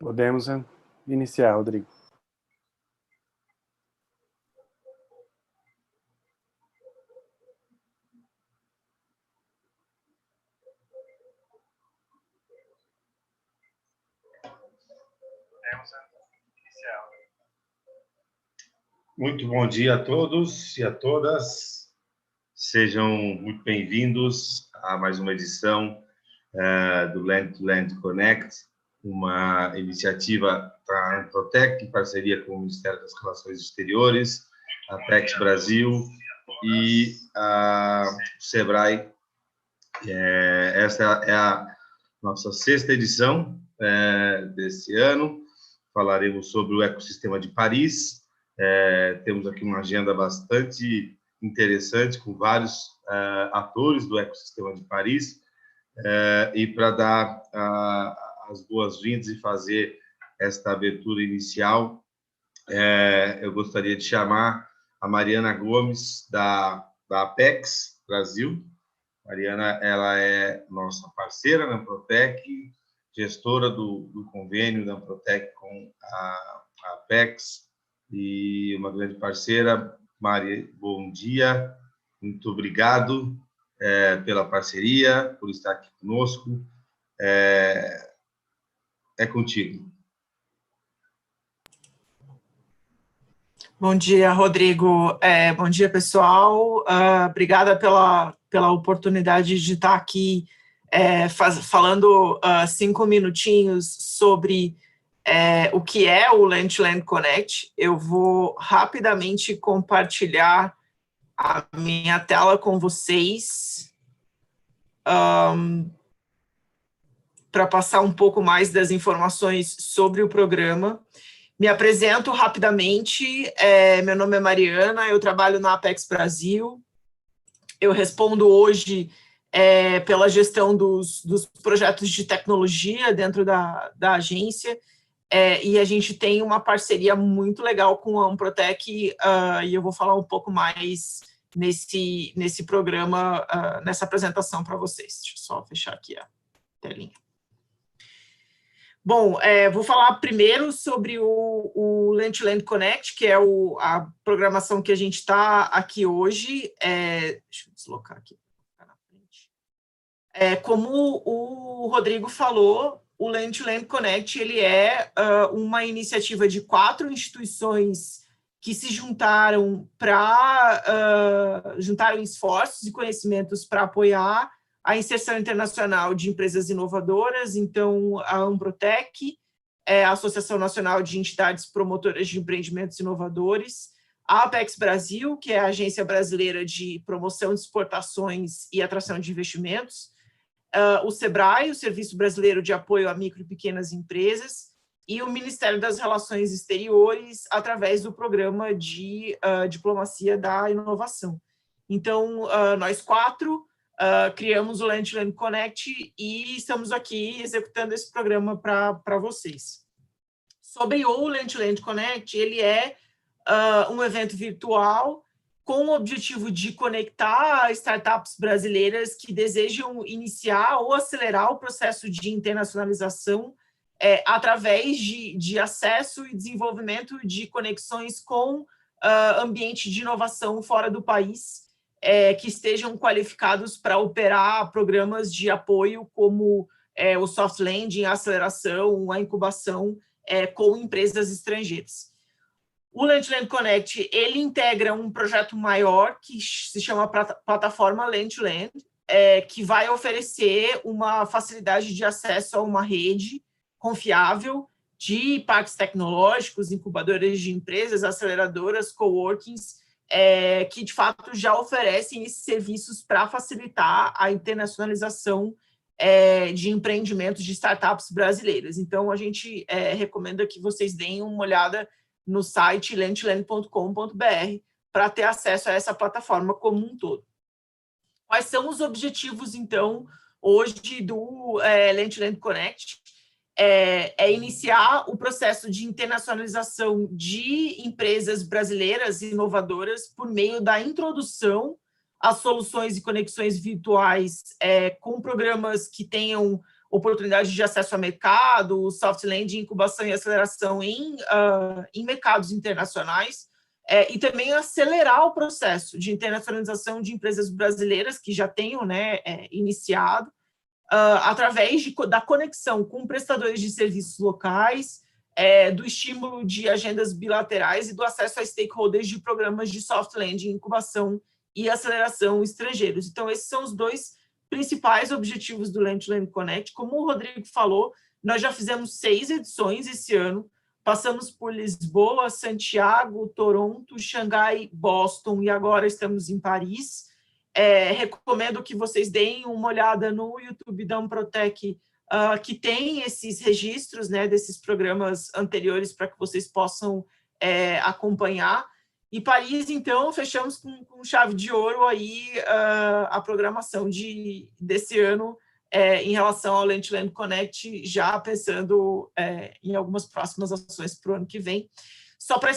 Podemos iniciar, Rodrigo. Muito bom dia a todos e a todas. Sejam muito bem-vindos a mais uma edição do Land2land Connect, uma iniciativa da Anprotec, em parceria com o Ministério das Relações Exteriores, a Apex Brasil e a Sebrae. Essa é a nossa sexta edição desse ano. Falaremos sobre o ecossistema de Paris. Temos aqui uma agenda bastante interessante, com vários atores do ecossistema de Paris. E para dar as boas-vindas e fazer esta abertura inicial, eu gostaria de chamar a Mariana Gomes, da Apex Brasil. Mariana, ela é nossa parceira na Anprotec, gestora do convênio da Anprotec com a Apex, e uma grande parceira. Mari, bom dia, muito obrigado pela parceria, por estar aqui conosco. É contigo. Bom dia, Rodrigo. Bom dia, pessoal. Obrigada pela oportunidade de estar aqui falando 5 minutinhos sobre o que é o Land2land Connect. Eu vou rapidamente compartilhar a minha tela com vocês para passar um pouco mais das informações sobre o programa. Me apresento rapidamente. Meu nome é Mariana, eu trabalho na Apex Brasil. Eu respondo hoje pela gestão dos projetos de tecnologia dentro da agência. E a gente tem uma parceria muito legal com a Anprotec, e eu vou falar um pouco mais nesse programa, nessa apresentação para vocês. Deixa eu só fechar aqui a telinha. Bom, vou falar primeiro sobre o Land2land Connect, que é a programação que a gente está aqui hoje. Deixa eu deslocar aqui. Como o Rodrigo falou, o Land2land Connect ele é uma iniciativa de 4 instituições que se juntaram juntaram esforços e conhecimentos para apoiar a inserção internacional de empresas inovadoras. Então, a Anprotec, a Associação Nacional de Entidades Promotoras de Empreendimentos Inovadores, a Apex Brasil, que é a Agência Brasileira de Promoção de Exportações e Atração de Investimentos, o Sebrae, o Serviço Brasileiro de Apoio a Micro e Pequenas Empresas, e o Ministério das Relações Exteriores, através do Programa de Diplomacia da Inovação. Então, nós 4 criamos o Land2land Connect e estamos aqui executando esse programa para vocês. Sobre o Land2land Connect, ele é um evento virtual com o objetivo de conectar startups brasileiras que desejam iniciar ou acelerar o processo de internacionalização através de acesso e desenvolvimento de conexões com ambiente de inovação fora do país, que estejam qualificados para operar programas de apoio como o soft landing, a aceleração, a incubação com empresas estrangeiras. O Land2land Connect, ele integra um projeto maior que se chama Plataforma Land2land, que vai oferecer uma facilidade de acesso a uma rede confiável de parques tecnológicos, incubadoras de empresas, aceleradoras, coworkings, que, de fato, já oferecem esses serviços para facilitar a internacionalização de empreendimentos de startups brasileiras. Então, a gente recomenda que vocês deem uma olhada no site land2land.com.br para ter acesso a essa plataforma como um todo. Quais são os objetivos, então, hoje do Land2land Connect? Iniciar o processo de internacionalização de empresas brasileiras inovadoras por meio da introdução às soluções e conexões virtuais com programas que tenham oportunidades de acesso a mercado, soft landing, incubação e aceleração em mercados internacionais, e também acelerar o processo de internacionalização de empresas brasileiras que já tenham, né, iniciado, através da conexão com prestadores de serviços locais, do estímulo de agendas bilaterais e do acesso a stakeholders de programas de soft landing, incubação e aceleração estrangeiros. Então, esses são os dois principais objetivos do Land2land Connect. Como o Rodrigo falou, nós já fizemos 6 edições esse ano, passamos por Lisboa, Santiago, Toronto, Xangai, Boston, e agora estamos em Paris. Recomendo que vocês deem uma olhada no YouTube da Anprotec, que tem esses registros, né, desses programas anteriores para que vocês possam acompanhar. E Paris, então, fechamos com chave de ouro aí a programação desse ano em relação ao Land2land Connect, já pensando em algumas próximas ações para o ano que vem. Só para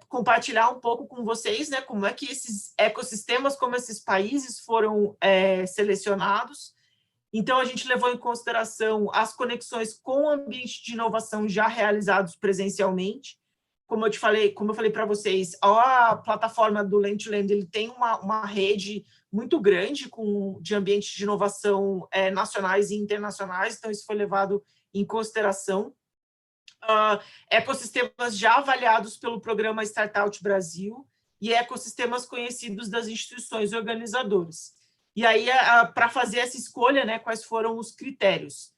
compartilhar um pouco com vocês, né, como é que esses ecossistemas, como esses países foram selecionados. Então, a gente levou em consideração as conexões com o ambiente de inovação já realizados presencialmente. Como eu falei para vocês, a plataforma do Land2land ele tem uma rede muito grande de ambientes de inovação nacionais e internacionais, então isso foi levado em consideração. Ecossistemas já avaliados pelo Programa Startup Brasil e ecossistemas conhecidos das instituições organizadoras. E aí, para fazer essa escolha, né, quais foram os critérios?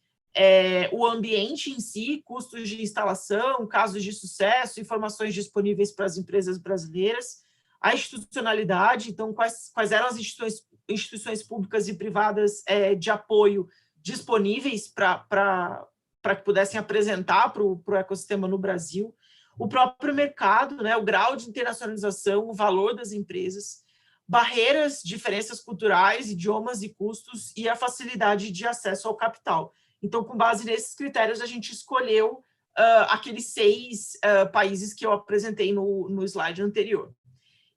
O ambiente em si, custos de instalação, casos de sucesso, informações disponíveis para as empresas brasileiras, a institucionalidade, então, quais eram as instituições públicas e privadas de apoio disponíveis para que pudessem apresentar para o ecossistema no Brasil, o próprio mercado, né, o grau de internacionalização, o valor das empresas, barreiras, diferenças culturais, idiomas e custos, e a facilidade de acesso ao capital. Então, com base nesses critérios, a gente escolheu aqueles 6 países que eu apresentei no slide anterior.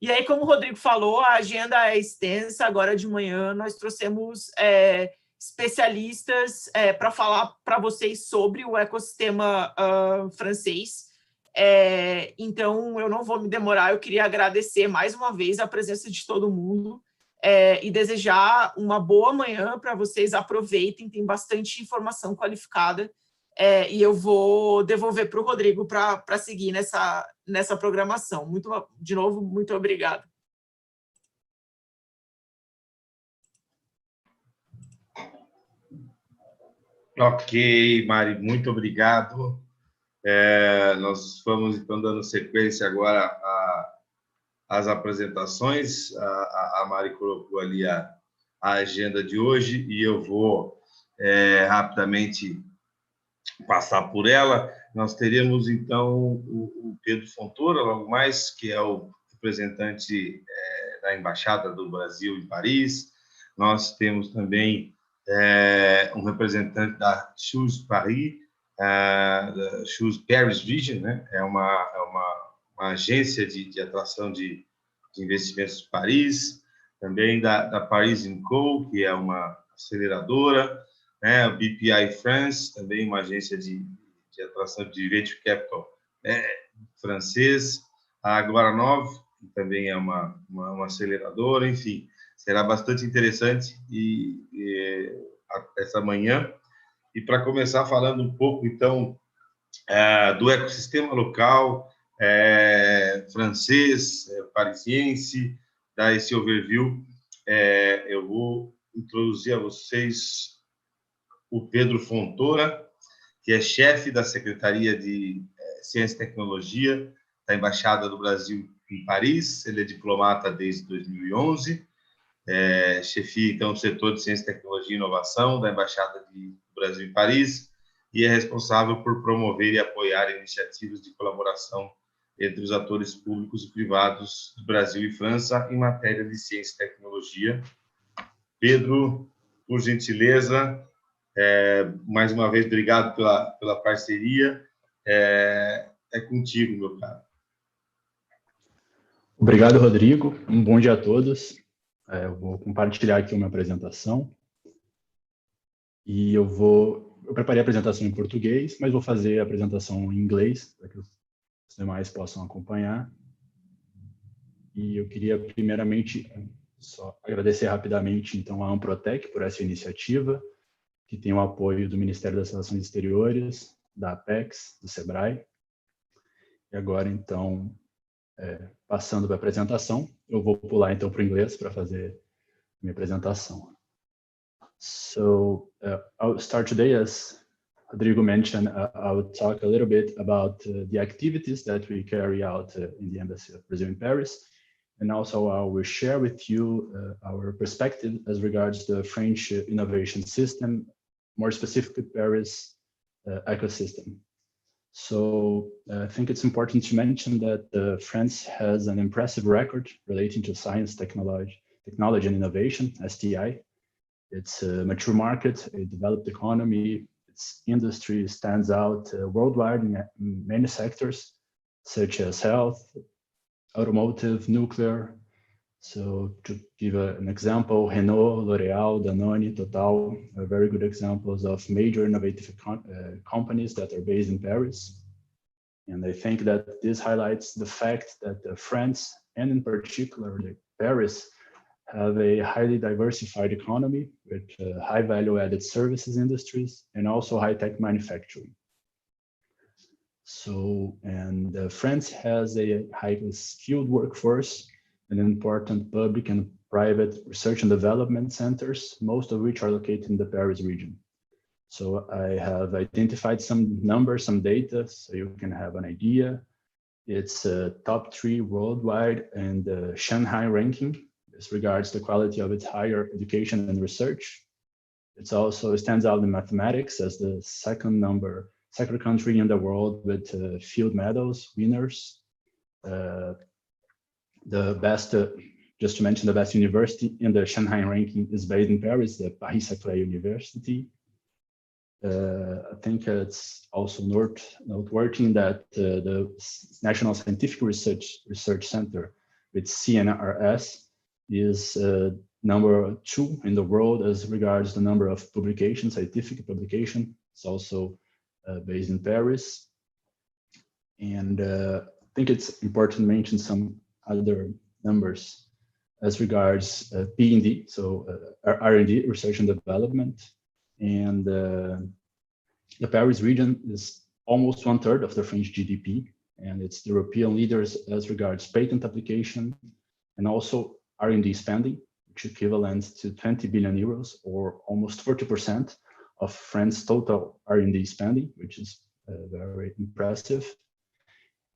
E aí, como o Rodrigo falou, a agenda é extensa. Agora de manhã nós trouxemos especialistas para falar para vocês sobre o ecossistema francês. Então, eu não vou me demorar, eu queria agradecer mais uma vez a presença de todo mundo e desejar uma boa manhã para vocês. Aproveitem, tem bastante informação qualificada e eu vou devolver para o Rodrigo para seguir nessa programação. De novo, muito obrigada. Ok, Mari, muito obrigado. Nós vamos, então, dando sequência agora às apresentações. A Mari colocou ali a agenda de hoje e eu vou rapidamente passar por ela. Nós teremos, então, o Pedro Fontoura, logo mais, que é o representante da Embaixada do Brasil em Paris. Nós temos também um representante da Choose Paris, da Choose Paris Vision, né? É uma agência de atração de investimentos de Paris, também da Paris & Co., que é uma aceleradora, né? O BPI France, também uma agência de atração de venture capital francês, a Agoranov, que também é uma aceleradora, enfim, será bastante interessante essa manhã. E para começar falando um pouco, então, do ecossistema local francês, parisiense, dar esse overview, eu vou introduzir a vocês o Pedro Fontoura, que é chefe da Secretaria de Ciência e Tecnologia da Embaixada do Brasil em Paris. Ele é diplomata desde 2011, chefia, então, o setor de Ciência, Tecnologia e Inovação da Embaixada do Brasil em Paris e é responsável por promover e apoiar iniciativas de colaboração entre os atores públicos e privados do Brasil e França em matéria de ciência e tecnologia. Pedro, por gentileza, mais uma vez, obrigado pela parceria. É contigo, meu caro. Obrigado, Rodrigo. Um bom dia a todos. Eu vou compartilhar aqui uma apresentação e eu vou eu preparei a apresentação em português, mas vou fazer a apresentação em inglês, para que os demais possam acompanhar. E eu queria, primeiramente, só agradecer rapidamente, então, a Anprotec por essa iniciativa, que tem o apoio do Ministério das Relações Exteriores, da Apex, do Sebrae. E agora, então, passando para a apresentação, eu vou pular, então, para o inglês para fazer minha apresentação. So, I'll start today, as Rodrigo mentioned, I will talk a little bit about the activities that we carry out in the Embassy of Brazil in Paris. And also I will share with you our perspective as regards the French innovation system, more specifically Paris ecosystem. So I think it's important to mention that France has an impressive record relating to science, technology and innovation, STI. It's a mature market, a developed economy. Its industry stands out worldwide in many sectors, such as health, automotive, nuclear. So to give an example, Renault, L'Oréal, Danone, Total are very good examples of major innovative companies that are based in Paris. And I think that this highlights the fact that France, and in particular Paris, have a highly diversified economy with high value-added services industries and also high-tech manufacturing. So, and France has a highly skilled workforce and important public and private research and development centers, most of which are located in the Paris region. So I have identified some numbers, some data, so you can have an idea. It's top 3 worldwide and the Shanghai ranking as regards the quality of its higher education and research. It also stands out in mathematics as the second country in the world with field medals winners. The best, just to mention, the best university in the Shanghai ranking is based in Paris, the Paris-Saclay University. I think it's also noteworthy that the National Scientific Research Center with CNRS is number 2 in the world as regards the number of publications, scientific publication. It's also based in Paris. And I think it's important to mention some other numbers as regards P&D, so R&D, research and development. And the Paris region is almost 1/3 of the French GDP, and it's the European leaders as regards patent application and also R&D spending, which equivalent to 20 billion euros or almost 40% of France's total R&D spending, which is very impressive.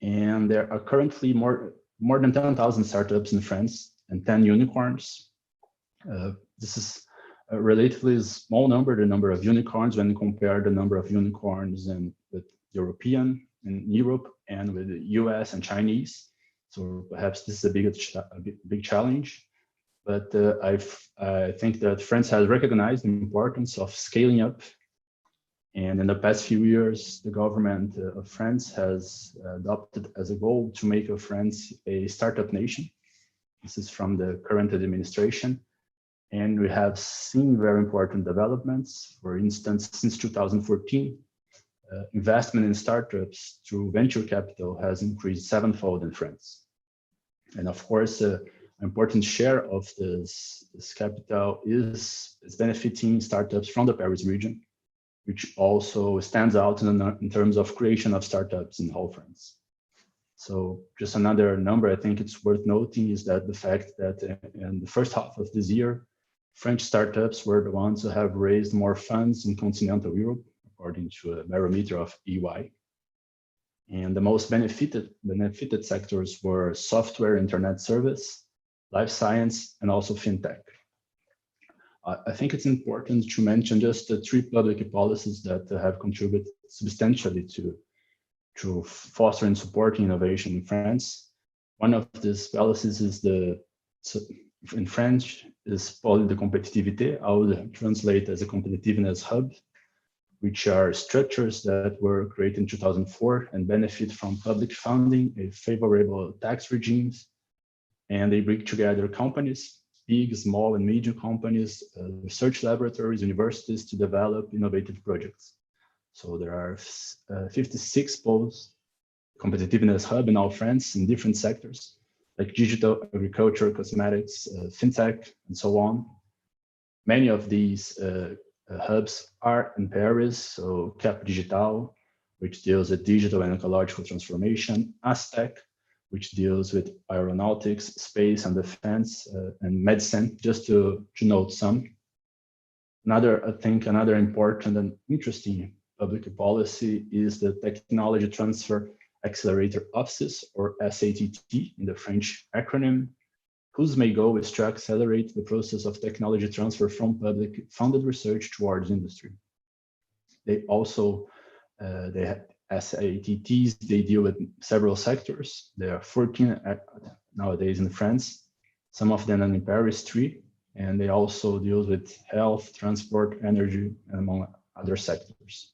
And there are currently more than 10,000 startups in France and 10 unicorns. This is a relatively small number, the number of unicorns, when you compare the number of unicorns with European in Europe and with the US and Chinese. So perhaps this is a big challenge, but I think that France has recognized the importance of scaling up. And in the past few years, the government of France has adopted as a goal to make of France a startup nation. This is from the current administration. And we have seen very important developments. For instance, since 2014, investment in startups through venture capital has increased 7-fold in France. And of course, an important share of this capital is benefiting startups from the Paris region, which also stands out in terms of creation of startups in whole France. So just another number I think it's worth noting is that the fact that in the first half of this year, French startups were the ones who have raised more funds in continental Europe, according to a barometer of EY. And the most benefited sectors were software, internet service, life science, and also fintech. I think it's important to mention just the 3 public policies that have contributed substantially to foster and support innovation in France. One of these policies is in French is pôle de compétitivité. I would translate as a competitiveness hub, which are structures that were created in 2004 and benefit from public funding, a favorable tax regimes, and they bring together companies, big, small, and medium companies, research laboratories, universities to develop innovative projects. So there are 56 poles, competitiveness hub in all France in different sectors, like digital, agriculture, cosmetics, fintech, and so on. Many of these hubs are in Paris, so Cap Digital, which deals with digital and ecological transformation, Aztec, which deals with aeronautics, space and defense, and medicine, just to note some. I think another important and interesting public policy is the Technology Transfer Accelerator Offices, or SATT in the French acronym, whose main goal is to accelerate the process of technology transfer from public funded research towards industry. They also, they have SATTs, they deal with several sectors. There are 14 nowadays in France, some of them in Paris, 3, and they also deal with health, transport, energy, among other sectors.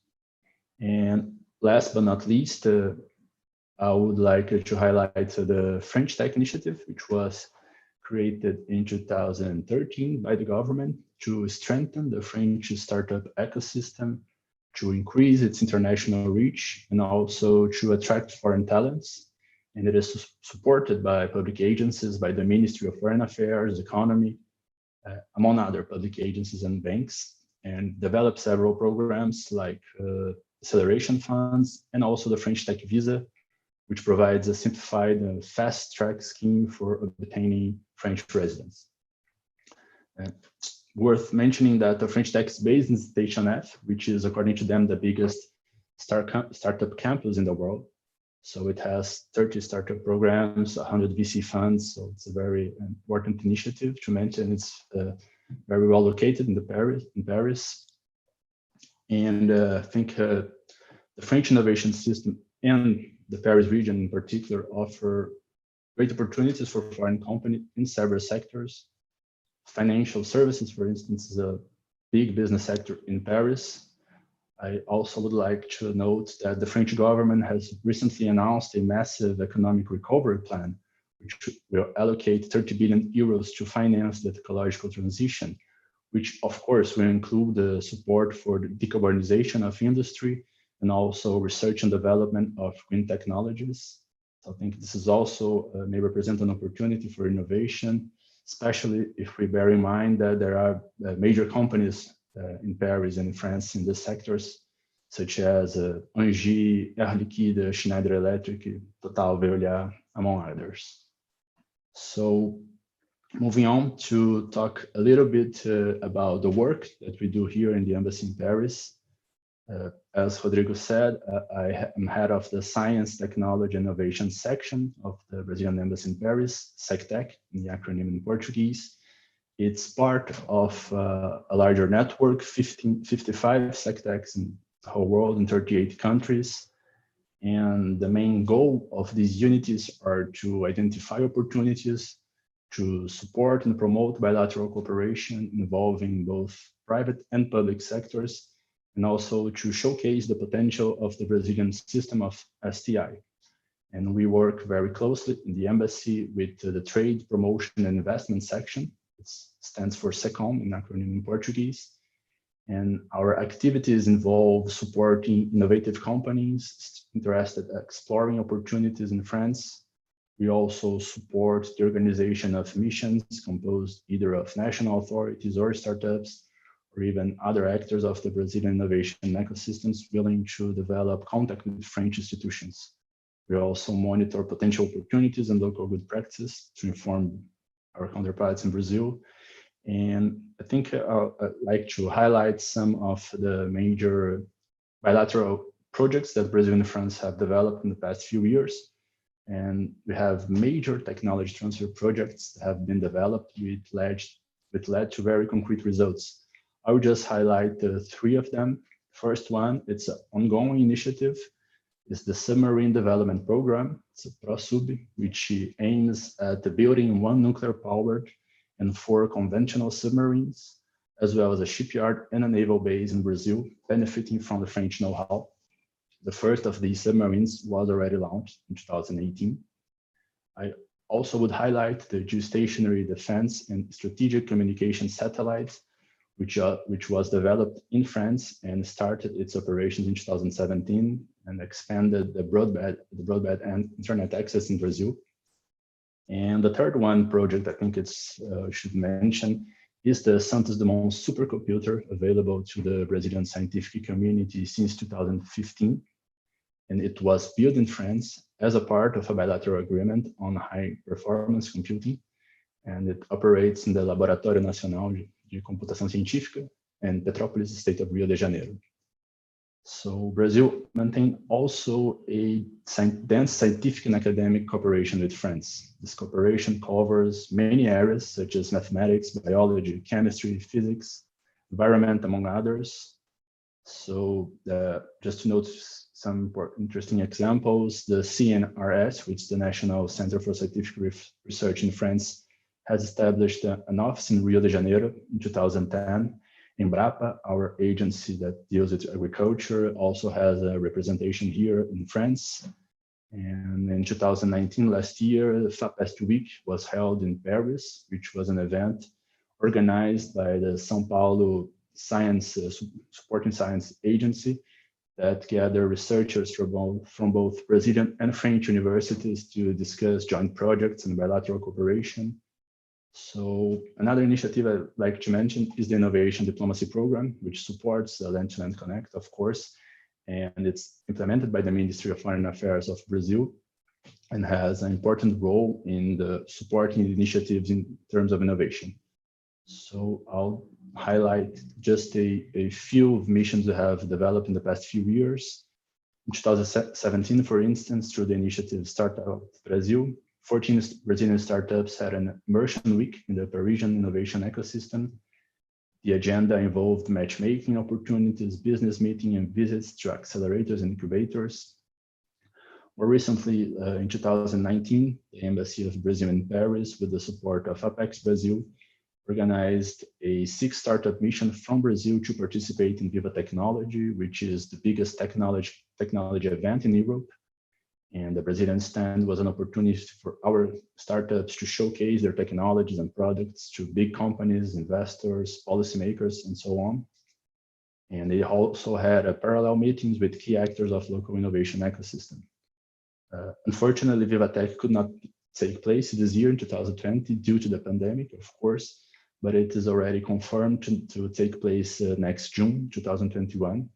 And last but not least, I would like to highlight the French Tech Initiative, which was created in 2013 by the government to strengthen the French startup ecosystem, to increase its international reach, and also to attract foreign talents. And it is supported by public agencies, by the Ministry of Foreign Affairs, Economy, among other public agencies and banks, and developed several programs like acceleration funds, and also the French Tech Visa, which provides a simplified fast-track scheme for obtaining French residence. Worth mentioning that the French Tech is based in Station F, which is, according to them, the biggest startup campus in the world. So it has 30 startup programs, 100 VC funds. So it's a very important initiative to mention. It's very well located in Paris. And I think the French innovation system and the Paris region in particular offer great opportunities for foreign companies in several sectors. Financial services, for instance, is a big business sector in Paris. I also would like to note that the French government has recently announced a massive economic recovery plan, which will allocate 30 billion euros to finance the ecological transition, which of course will include the support for the decarbonization of industry and also research and development of green technologies. So I think this is also may represent an opportunity for innovation, especially if we bear in mind that there are major companies in Paris and in France in these sectors, such as Engie, Air Liquide, Schneider Electric, Total, Veolia, among others. So moving on to talk a little bit about the work that we do here in the Embassy in Paris. As Rodrigo said, I am head of the Science, Technology, and Innovation section of the Brazilian Embassy in Paris, SecTech, in the acronym in Portuguese. It's part of a larger network, 55 SecTechs in the whole world in 38 countries. And the main goal of these unities are to identify opportunities, to support and promote bilateral cooperation involving both private and public sectors, and also to showcase the potential of the Brazilian system of STI. And we work very closely in the embassy with the Trade, Promotion, and Investment section. It stands for SECOM in acronym in Portuguese. And our activities involve supporting innovative companies interested in exploring opportunities in France. We also support the organization of missions composed either of national authorities or startups, or even other actors of the Brazilian innovation ecosystems willing to develop contact with French institutions. We also monitor potential opportunities and local good practices to inform our counterparts in Brazil. And I think I'd like to highlight some of the major bilateral projects that Brazil and France have developed in the past few years. And we have major technology transfer projects that have been developed which led to very concrete results. I will just highlight 3 of them. First one, it's an ongoing initiative. It's the Submarine Development Program. It's a ProSub, which aims at building 1 nuclear-powered and 4 conventional submarines, as well as a shipyard and a naval base in Brazil, benefiting from the French know-how. The first of these submarines was already launched in 2018. I also would highlight the geostationary defense and strategic communication satellite, which was developed in France and started its operations in 2017 and expanded the broadband and internet access in Brazil. And the third one project I think it's should mention is the Santos Dumont supercomputer, available to the Brazilian scientific community since 2015. And it was built in France as a part of a bilateral agreement on high performance computing. And it operates in the Laboratório Nacional de Computação Científica in Petrópolis, state of Rio de Janeiro. So Brazil maintained also a dense scientific and academic cooperation with France. This cooperation covers many areas such as mathematics, biology, chemistry, physics, environment, among others. So just to note some interesting examples, the CNRS, which is the National Center for Scientific Research in France, has established an office in Rio de Janeiro in 2010. Embrapa, our agency that deals with agriculture, also has a representation here in France. And in 2019, last year, the FAPEST Week was held in Paris, which was an event organized by the São Paulo Supporting Science Agency that gathered researchers from both Brazilian and French universities to discuss joint projects and bilateral cooperation. So another initiative I'd like to mention is the Innovation Diplomacy Program, which supports the Land2Land Connect, of course, and it's implemented by the Ministry of Foreign Affairs of Brazil and has an important role in the supporting initiatives in terms of innovation. So I'll highlight just a few missions we have developed in the past few years. In 2017, for instance, through the initiative Startup Brasil, 14 Brazilian startups had an immersion week in the Parisian innovation ecosystem. The agenda involved matchmaking opportunities, business meeting, and visits to accelerators and incubators. More recently, in 2019, the Embassy of Brazil in Paris, with the support of Apex Brasil, organized a 6 startup mission from Brazil to participate in Viva Technology, which is the biggest technology event in Europe. And the Brazilian stand was an opportunity for our startups to showcase their technologies and products to big companies, investors, policymakers, and so on. And they also had parallel meetings with key actors of local innovation ecosystem. Unfortunately, Vivatech could not take place this year in 2020 due to the pandemic, of course, but it is already confirmed to take place next June 2021.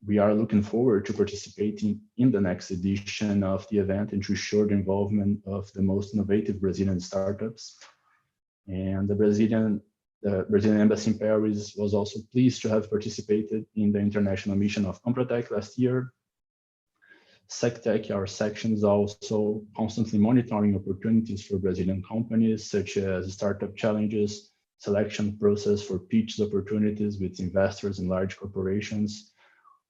We are looking forward to participating in the next edition of the event and to ensure the involvement of the most innovative Brazilian startups. And the Brazilian Embassy in Paris was also pleased to have participated in the international mission of Anprotec last year. SecTech, our section, is also constantly monitoring opportunities for Brazilian companies, such as startup challenges, selection process for pitch opportunities with investors and large corporations.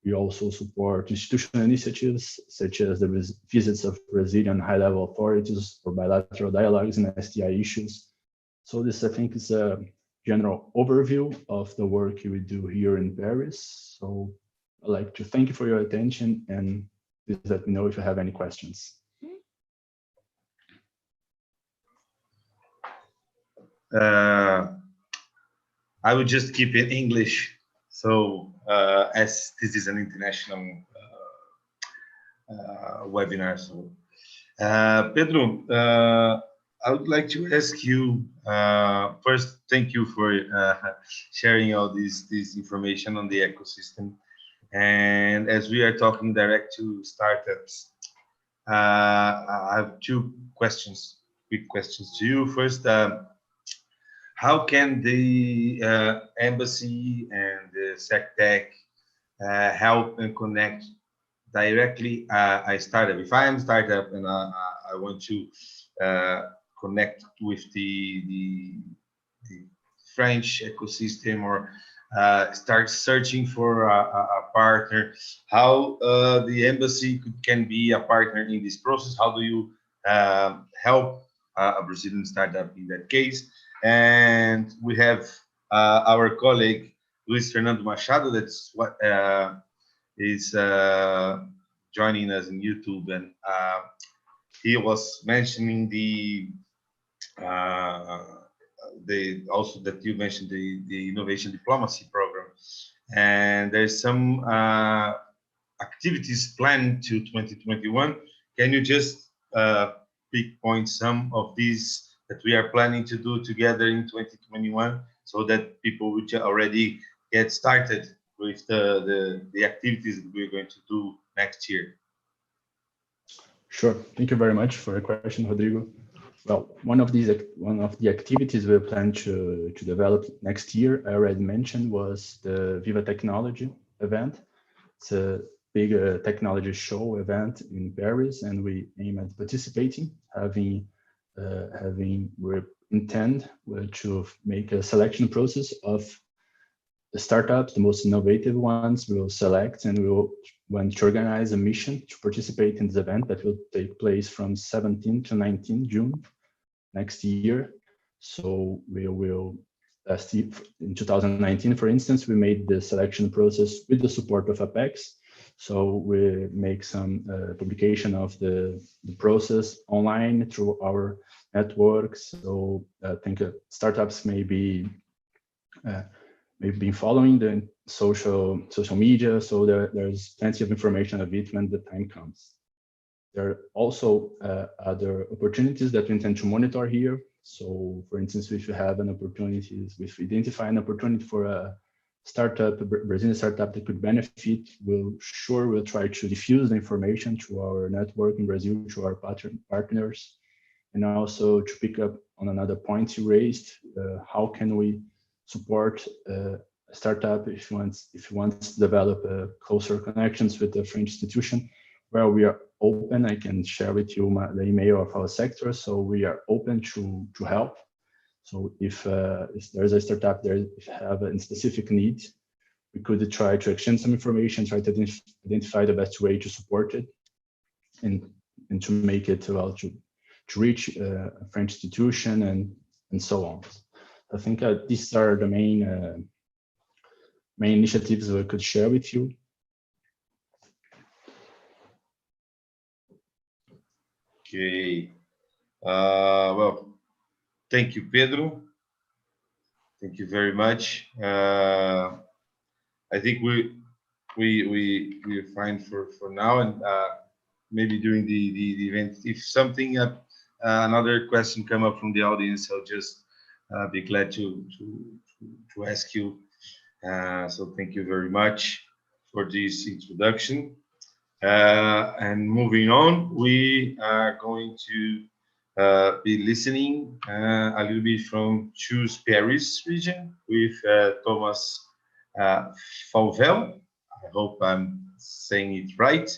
We also support institutional initiatives, such as the visits of Brazilian high-level authorities for bilateral dialogues and STI issues. So this, I think, is a general overview of the work we do here in Paris. So I'd like to thank you for your attention, and please let me know if you have any questions. I would just keep it English. So as this is an international webinar, so Pedro, I would like to ask you first. Thank you for sharing all this information on the ecosystem. And as we are talking direct to startups, I have 2 questions, quick questions to you. First, how can the embassy and the SecTech help and connect directly a startup? If I am a startup and I want to connect with the French ecosystem or start searching for a partner, how the embassy can be a partner in this process? How do you help a Brazilian startup in that case? And we have our colleague Luis Fernando Machado, that's what is joining us in YouTube, and he was mentioning also that you mentioned the innovation diplomacy program, and there's some activities planned to 2021. Can you just pinpoint some of these that we are planning to do together in 2021, so that people would already get started with the activities that we're going to do next year? Sure. Thank you very much for the question, Rodrigo. Well, one of the activities we plan to develop next year, I already mentioned, was the Viva Technology event. It's a big technology show event in Paris, and we aim at participating. We intend to make a selection process of the startups, the most innovative ones. We will select, and we will want to organize a mission to participate in this event that will take place from 17 to 19 June next year. So we will see, in 2019, for instance, we made the selection process with the support of Apex. So we make some publication of the process online through our networks. So I think startups may be been following the social media, so there's plenty of information of it when the time comes. There are also other opportunities that we intend to monitor here. So, for instance, if you have an opportunity, if we identify an opportunity for a startup, a Brazilian startup that could benefit, we'll try to diffuse the information to our network in Brazil, to our partners, and also to pick up on another point you raised. How can we support a startup if you want to develop closer connections with the French institution? Well, we are open. I can share with you the email of our sector. So we are open to help. So if there's a startup there, if you have a specific need, we could try to exchange some information, try to identify the best way to support it, and to make it to reach a French institution and so on. I think these are the main initiatives we could share with you. Okay. Well, thank you, Pedro. Thank you very much. I think we're fine for now, and maybe during the event, if something another question come up from the audience, I'll just be glad to ask you. So thank you very much for this introduction. And moving on, we are going to be listening a little bit from Choose Paris region with Thomas Fauvel. I hope I'm saying it right.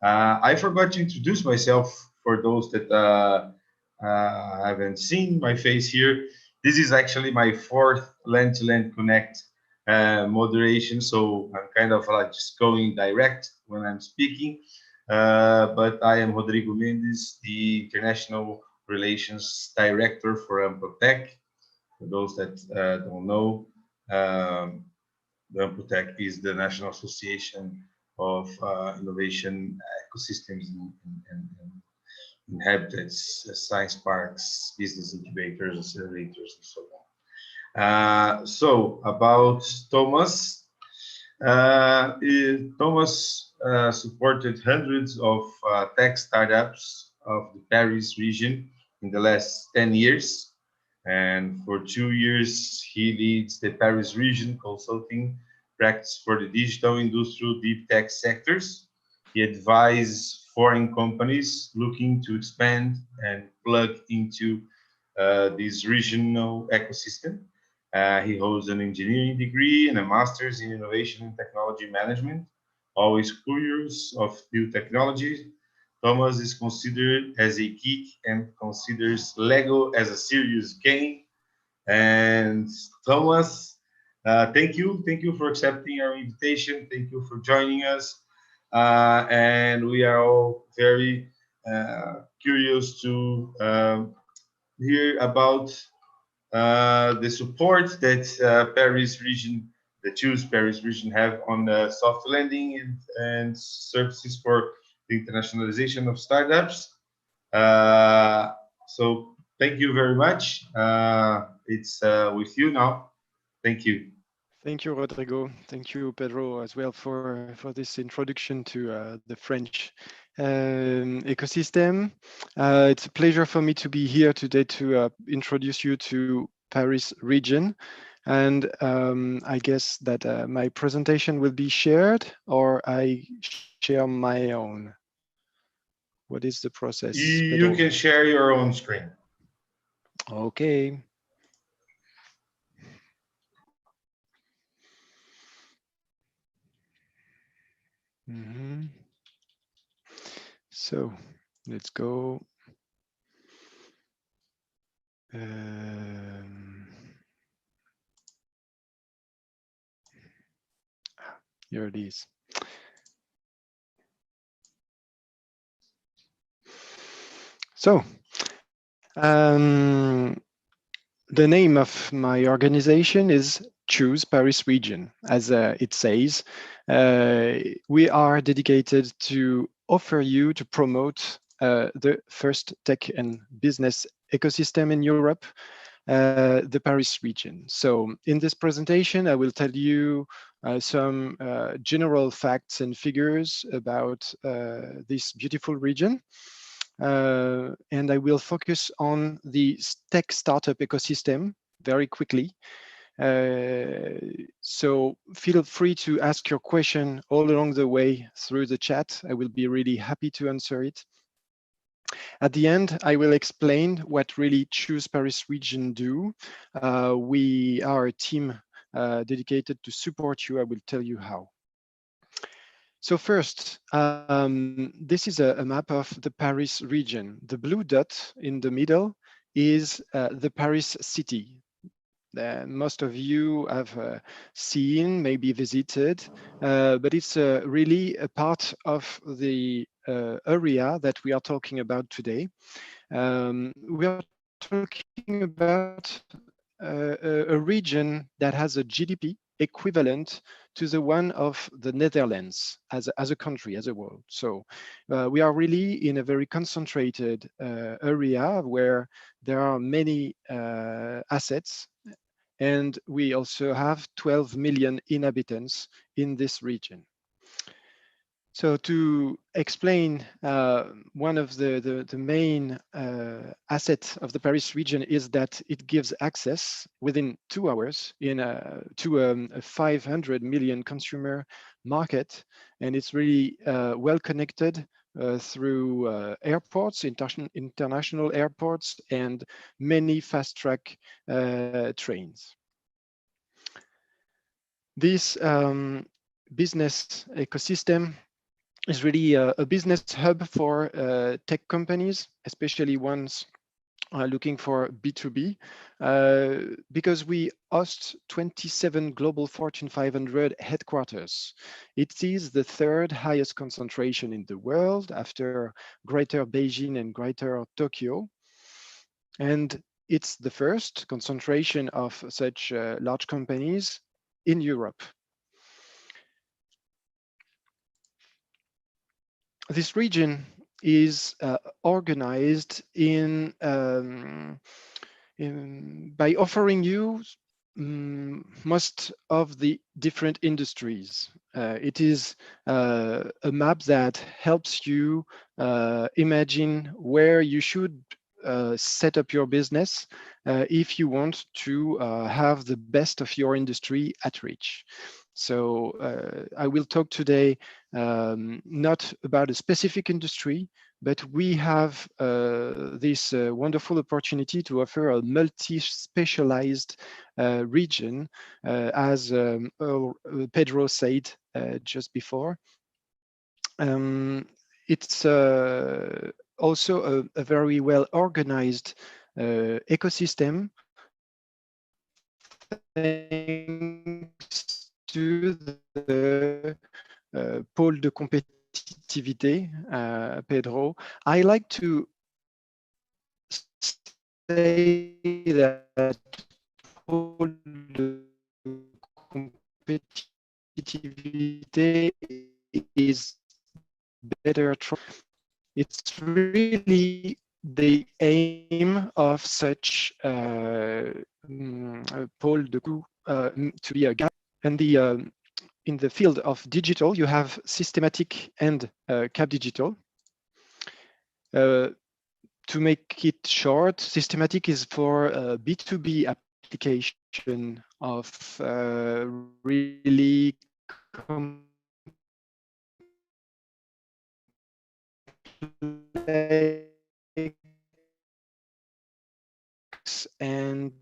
I forgot to introduce myself for those that haven't seen my face here. This is actually my fourth Land2land Connect moderation, so I'm kind of like just going direct when I'm speaking. But I am Rodrigo Mendes, the International Relations Director for Anprotec. For those that don't know, the Anprotec is the National Association of Innovation Ecosystems and Habitats, Science Parks, Business Incubators, Accelerators, and so on. So about Thomas. Thomas supported hundreds of tech startups of the Paris region in the last 10 years. And for 2 years, he leads the Paris region consulting practice for the digital, industrial, deep tech sectors. He advises foreign companies looking to expand and plug into this regional ecosystem. He holds an engineering degree and a master's in innovation and technology management. Always curious of new technologies, Thomas is considered as a geek and considers Lego as a serious game. And Thomas, thank you for accepting our invitation. Thank you for joining us. And we are all very curious to hear about the support that Paris region, the Choose Paris region, have on the soft landing and services for the internationalization of startups. So thank you very much. It's with you now. Thank you. Thank you, Rodrigo. Thank you, Pedro, as well for this introduction to the French ecosystem. It's a pleasure for me to be here today to introduce you to Paris region. And I guess that my presentation will be shared, or I share my own. What is the process? You can share your own screen. Okay. So let's go. Here it is. So the name of my organization is Choose Paris Region. As it says, we are dedicated to offer you to promote the first tech and business ecosystem in Europe, the Paris region. So in this presentation, I will tell you some general facts and figures about this beautiful region. And I will focus on the tech startup ecosystem very quickly. So feel free to ask your question all along the way through the chat. I will be really happy to answer it. At the end, I will explain what really Choose Paris region do. We are a team dedicated to support you. I will tell you how. So first, this is a map of the Paris region. The blue dot in the middle is the Paris city. Most of you have seen, maybe visited, but it's really a part of the area that we are talking about today. We are talking about a region that has a GDP equivalent to the one of the Netherlands as a country, as a world. So we are really in a very concentrated area where there are many assets, and we also have 12 million inhabitants in this region. So to explain, one of the main assets of the Paris region is that it gives access within 2 hours to a 500 million consumer market, and it's really well connected through airports, international airports, and many fast-track trains. This business ecosystem is really a business hub for tech companies, especially ones looking for B2B, because we host 27 global Fortune 500 headquarters. It is the third highest concentration in the world after Greater Beijing and Greater Tokyo. And it's the first concentration of such large companies in Europe. This region is organized by offering you most of the different industries. It is a map that helps you imagine where you should set up your business if you want to have the best of your industry at reach. So I will talk today not about a specific industry, but we have this wonderful opportunity to offer a multi-specialized region, as Pedro said just before. It's also a very well-organized ecosystem, thanks to the pôle de compétitivité, Pedro. I like to say that pôle de compétitivité is better. It's really the aim of such pôle de coût to be a gap. And in the field of digital, you have systematic and cap digital. To make it short, systematic is for B2B application of really complex and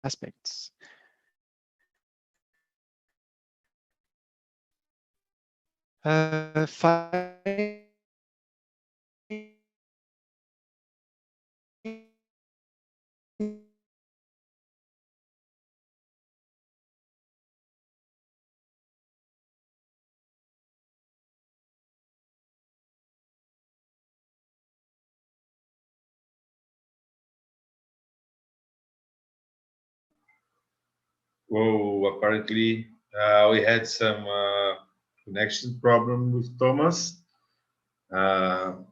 aspects. Whoa, apparently we had some connection problem with Thomas. I'm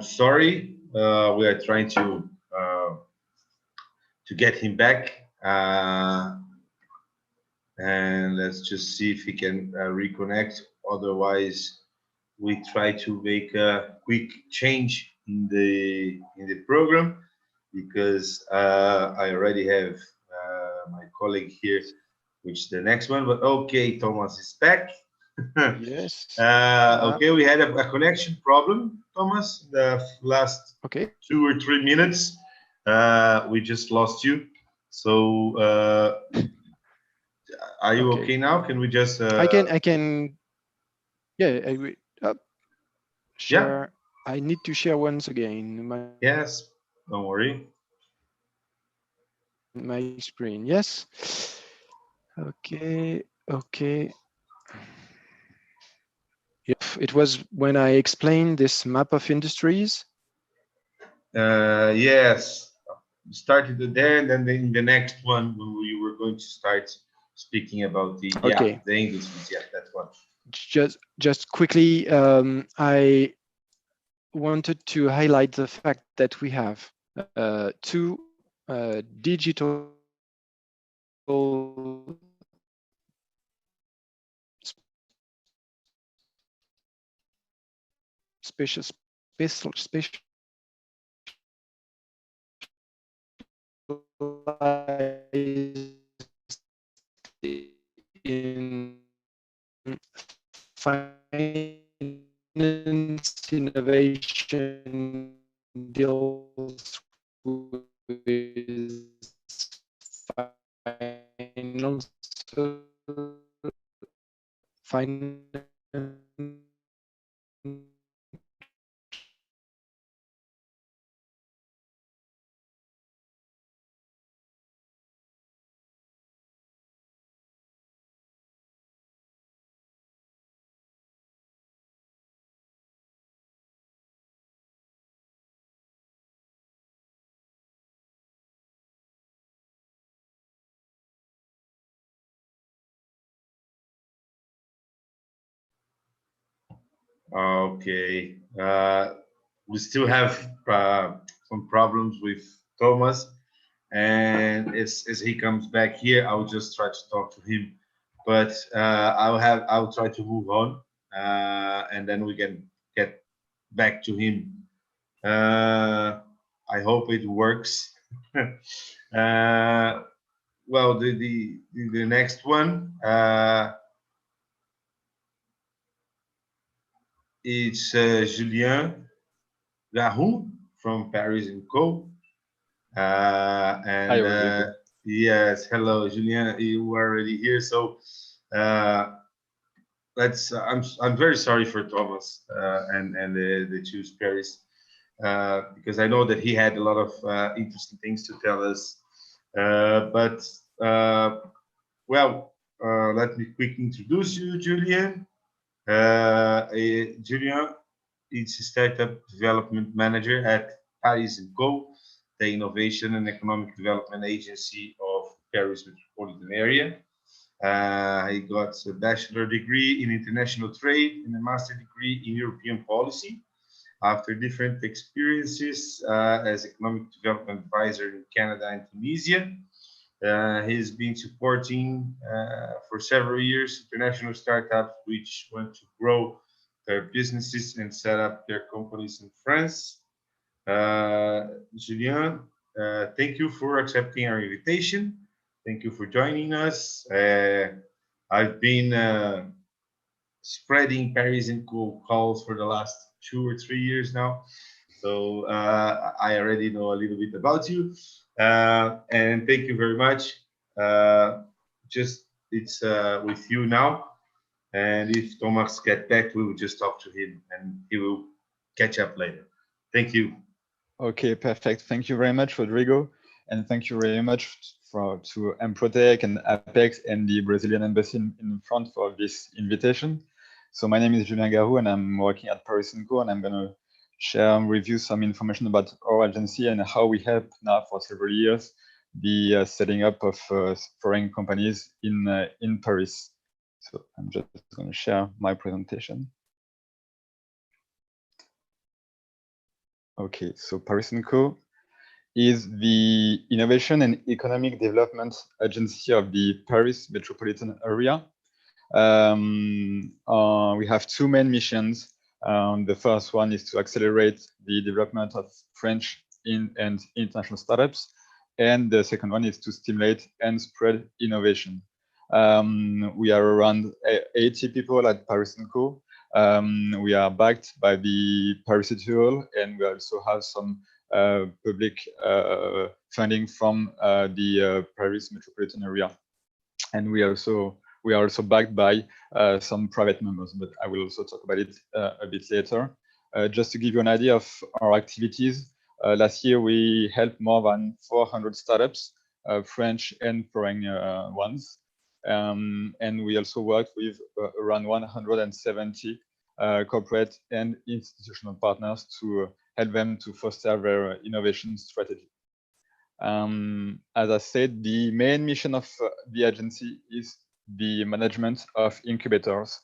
sorry. We are trying to get him back, and let's just see if he can reconnect. Otherwise, we try to make a quick change in the program, because I already have my colleague here, which the next one. But okay, Thomas is back. Yes. Okay, we had a connection problem, Thomas, the last 2 or 3 minutes. We just lost you. So are you okay now? Can we just I can yeah, share. Yeah. I need to share once again Yes, don't worry. My screen. Yes. Okay. It was when I explained this map of industries. Yes, started there, and then in the next one we were going to start speaking about the the industries. Yeah, that's one. Just quickly, I wanted to highlight the fact that we have 2 digital special in finance innovation deals with finance. Okay, we still have some problems with Thomas, and as he comes back here, I'll just try to talk to him. But I'll try to move on, and then we can get back to him. I hope it works. Well, the next one. It's Julien Gahrrou from Paris & Co. Yes, hello, Julien. You are already here. So let's. I'm very sorry for Thomas and the Choose Paris, because I know that he had a lot of interesting things to tell us. Well, let me quickly introduce you, Julien. Julien is a startup development manager at Paris & Co., the Innovation and Economic Development Agency of Paris Metropolitan Area. He got a bachelor degree in international trade and a master degree in European policy. After different experiences as economic development advisor in Canada and Tunisia, he's been supporting for several years international startups which want to grow their businesses and set up their companies in France. Julien, thank you for accepting our invitation. Thank you for joining us. I've been spreading Paris & Co. calls for the last 2 or 3 years now. So I already know a little bit about you. And thank you very much. It's with you now. And if Thomas gets back, we will just talk to him and he will catch up later. Thank you. Okay, perfect. Thank you very much, Rodrigo. And thank you very much to Anprotec and Apex and the Brazilian embassy in France for this invitation. So my name is Julien Gahrrou and I'm working at Paris & Co. and I'm going to share with you some information about our agency and how we help now for several years the setting up of foreign companies in Paris. So I'm just going to share my presentation. Okay, so Paris & Co. is the Innovation and Economic Development Agency of the Paris metropolitan area. We have 2 main missions. The first one is to accelerate the development of French and international startups. And the second one is to stimulate and spread innovation. We are around 80 people at Paris & Co. We are backed by the Paris City Hall, and we also have some public funding from the Paris metropolitan area. And we are also backed by some private members, but I will also talk about it a bit later. Just to give you an idea of our activities, last year we helped more than 400 startups, French and foreign ones. And we also worked with around 170 corporate and institutional partners to help them to foster their innovation strategy. As I said, the main mission of the agency is the management of incubators.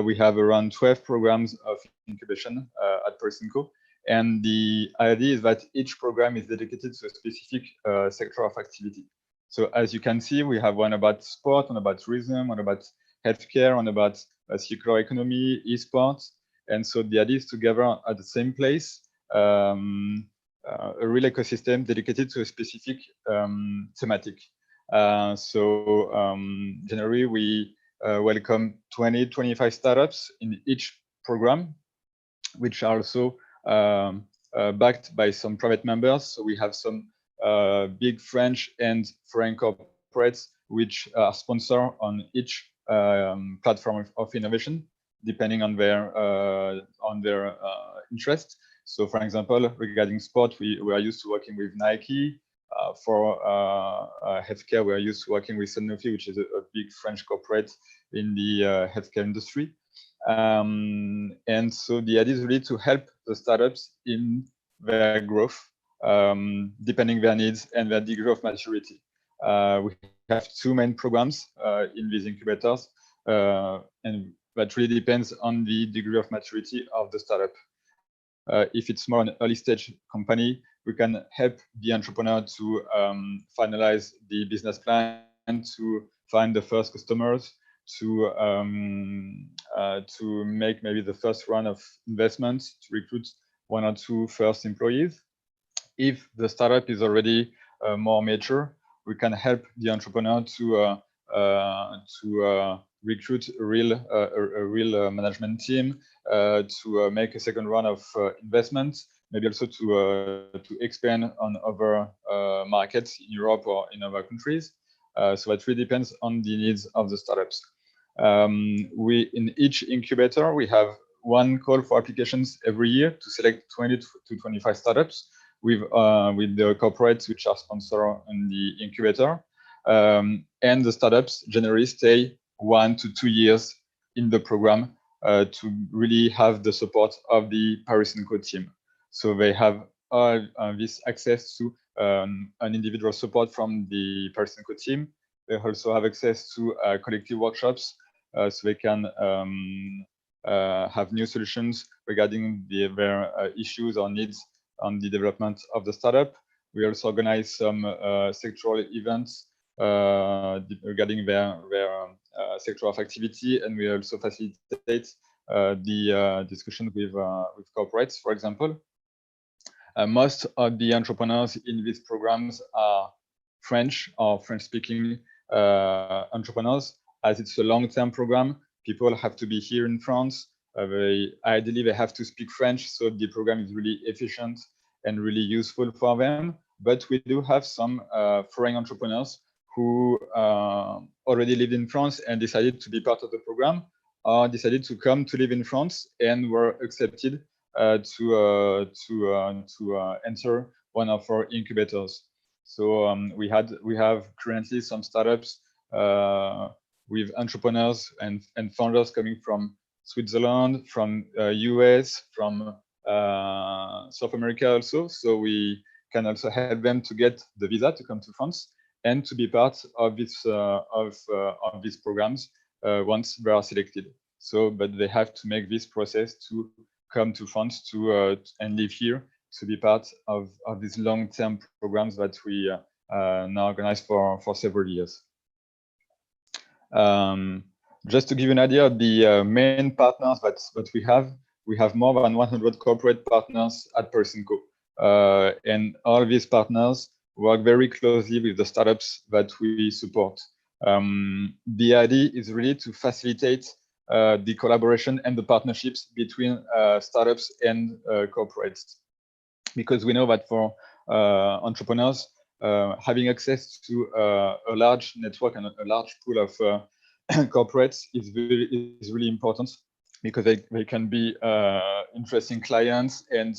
We have around 12 programs of incubation at Paris & Co. And the idea is that each program is dedicated to a specific sector of activity. So as you can see, we have one about sport, one about tourism, one about healthcare, one about circular economy, esports. And so the idea is to gather at the same place a real ecosystem dedicated to a specific thematic. Generally, we welcome 20-25 startups in each program, which are also backed by some private members. So we have some big French and foreign corporates which are sponsored on each platform of innovation, depending on their interest. So, for example, regarding sport, we are used to working with Nike. For healthcare, we are used to working with Sanofi, which is a big French corporate in the healthcare industry. And so the idea is really to help the startups in their growth, depending their needs and their degree of maturity. We have 2 main programs in these incubators, and that really depends on the degree of maturity of the startup. If it's more an early stage company, we can help the entrepreneur to finalize the business plan, to find the first customers, to make maybe the first round of investments, to recruit 1 or 2 first employees. If the startup is already more mature, we can help the entrepreneur to recruit a real management team, to make a second round of investments, maybe also to expand on other markets in Europe or in other countries. So it really depends on the needs of the startups. In each incubator, we have 1 call for applications every year to select 20 to 25 startups with the corporates which are sponsored in the incubator. And the startups generally stay 1 to 2 years in the program to really have the support of the Paris & Co team. So they have this access to an individual support from the Paris&Co team. They also have access to collective workshops, so they can have new solutions regarding their issues or needs on the development of the startup. We also organize some sectoral events regarding their sector of activity, and we also facilitate the discussion with corporates, for example. Most of the entrepreneurs in these programs are French or French-speaking entrepreneurs. As it's a long-term program, people have to be here in France. Ideally, they have to speak French, so the program is really efficient and really useful for them. But we do have some foreign entrepreneurs who already lived in France and decided to be part of the program, or decided to come to live in France and were accepted to enter one of our incubators. So we have currently some startups with entrepreneurs and founders coming from Switzerland, from US, from South America also. So we can also help them to get the visa to come to France and to be part of this of these programs once they are selected. So, but they have to make this process to come to France to and live here to be part of these long-term programs that we now organize for several years. Just to give you an idea of the main partners that we have more than 100 corporate partners at Paris&Co. And all these partners work very closely with the startups that we support. The idea is really to facilitate the collaboration and the partnerships between startups and corporates, because we know that for entrepreneurs, having access to a large network and a large pool of corporates is really important, because they can be interesting clients and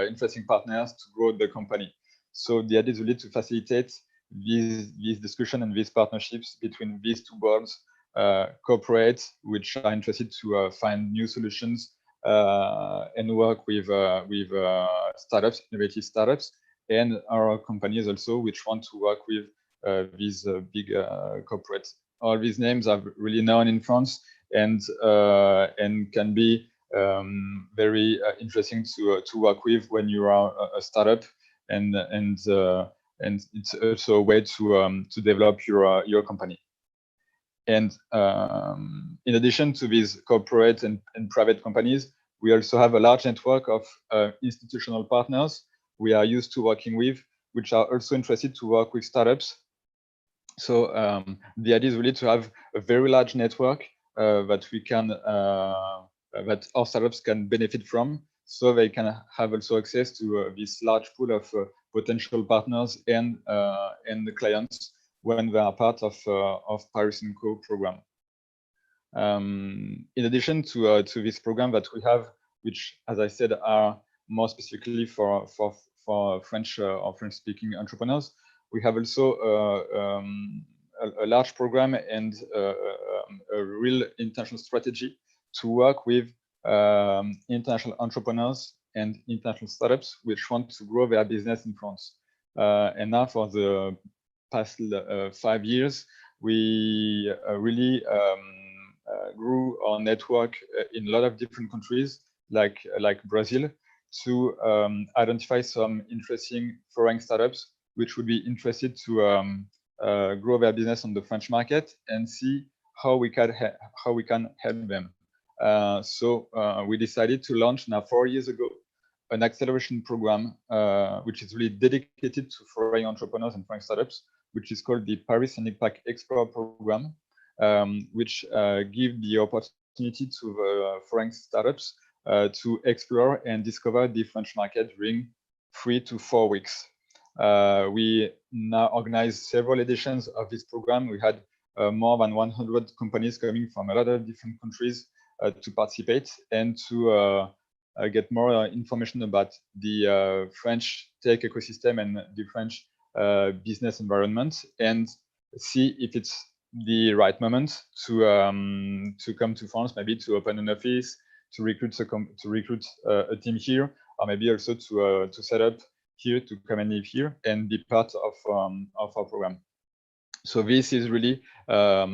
interesting partners to grow the company. So the idea is really to facilitate these discussion and these partnerships between these two boards, corporates which are interested to find new solutions and work with startups, innovative startups, and our companies also which want to work with these big corporates. All these names are really known in France and can be very interesting to work with when you are a startup, and it's also a way to develop your company. And in addition to these corporate and private companies, we also have a large network of institutional partners we are used to working with, which are also interested to work with startups. So the idea is really to have a very large network that we can that our startups can benefit from, so they can have also access to this large pool of potential partners and the clients when they are part of Paris&Co program. In addition to this program that we have, which, as I said, are more specifically for French or French-speaking entrepreneurs, we have also a large program and a real international strategy to work with international entrepreneurs and international startups which want to grow their business in France. And now for the past 5 years, we really grew our network in a lot of different countries, like Brazil, to identify some interesting foreign startups which would be interested to grow their business on the French market and see how we can help them. So we decided to launch now 4 years ago an acceleration program which is really dedicated to foreign entrepreneurs and foreign startups, which is called the Paris and IPAC Explore program, which give the opportunity to foreign startups to explore and discover the French market during 3 to 4 weeks. We now organize several editions of this program. We had more than 100 companies coming from a lot of different countries to participate and to get more information about the French tech ecosystem and the French business environment, and see if it's the right moment to come to France, maybe to open an office, to recruit a team here, or maybe also to set up here, to come and live here and be part of our program. So this is really a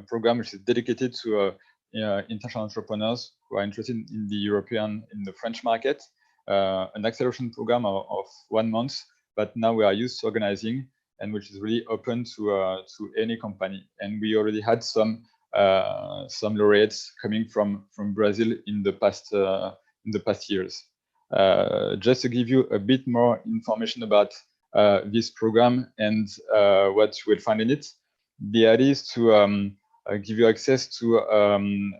program which is dedicated to international entrepreneurs who are interested in the French market. An acceleration program of 1 month, but now we are used to organizing, and which is really open to any company. And we already had some laureates coming from Brazil in the past years. Just to give you a bit more information about this program and what you will find in it, the idea is to give you access to an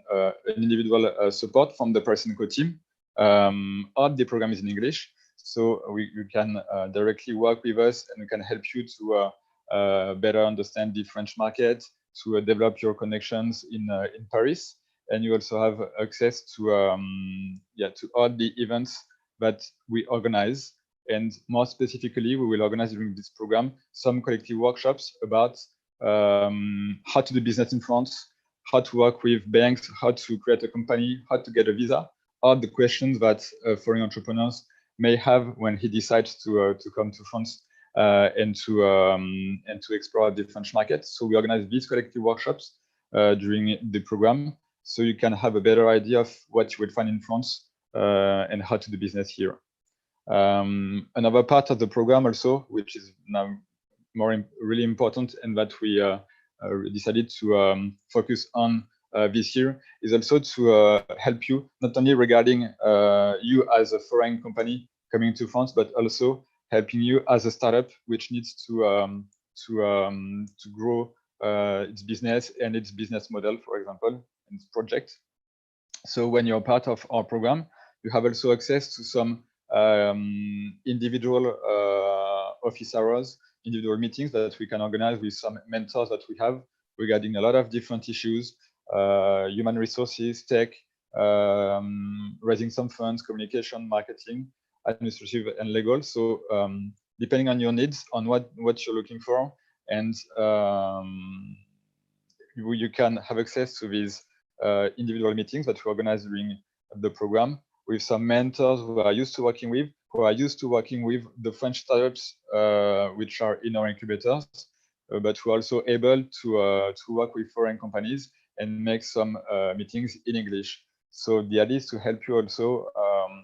individual support from the Paris & Co team. All the program is in English, so you can directly work with us, and we can help you to better understand the French market, to develop your connections in Paris, and you also have access to all the events that we organize. And more specifically, we will organize during this program some collective workshops about how to do business in France, how to work with banks, how to create a company, how to get a visa, all the questions that foreign entrepreneurs may have when he decides to come to France and to explore the French market. So we organize these collective workshops during the program, so you can have a better idea of what you will find in France and how to do business here. Another part of the program also, which is now really important, and that we decided to focus on this year, is also to help you, not only regarding you as a foreign company coming to France, but also helping you as a startup which needs to grow its business and its business model, for example, in its project. So when you're part of our program, you have also access to some individual office hours, individual meetings that we can organize with some mentors that we have regarding a lot of different issues, human resources, tech, raising some funds, communication, marketing, administrative, and legal. So depending on your needs, on what you're looking for, and you can have access to these individual meetings that we organize during the program with some mentors who are used to working with, the French startups which are in our incubators, but who are also able to work with foreign companies and make some meetings in English. So the idea is to help you also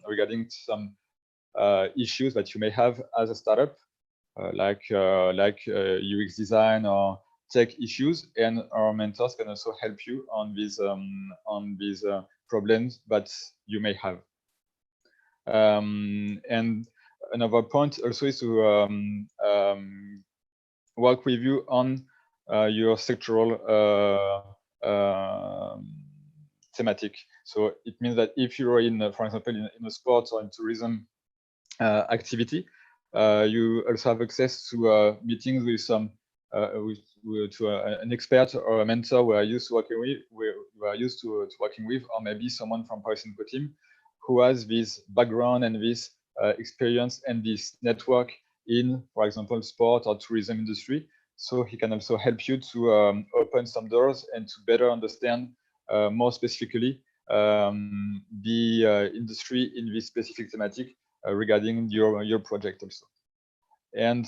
regarding some issues that you may have as a startup, like UX design or tech issues, and our mentors can also help you on these problems that you may have. And another point also is to work with you on your sectoral thematic. So it means that if you're in, for example, in the sports or in tourism activity, you also have access to meetings with some an expert or a mentor we are used to working with, or maybe someone from Paris & Co team who has this background and this experience and this network in, for example, sport or tourism industry. So he can also help you to open some doors and to better understand more specifically the industry in this specific thematic regarding your project also. And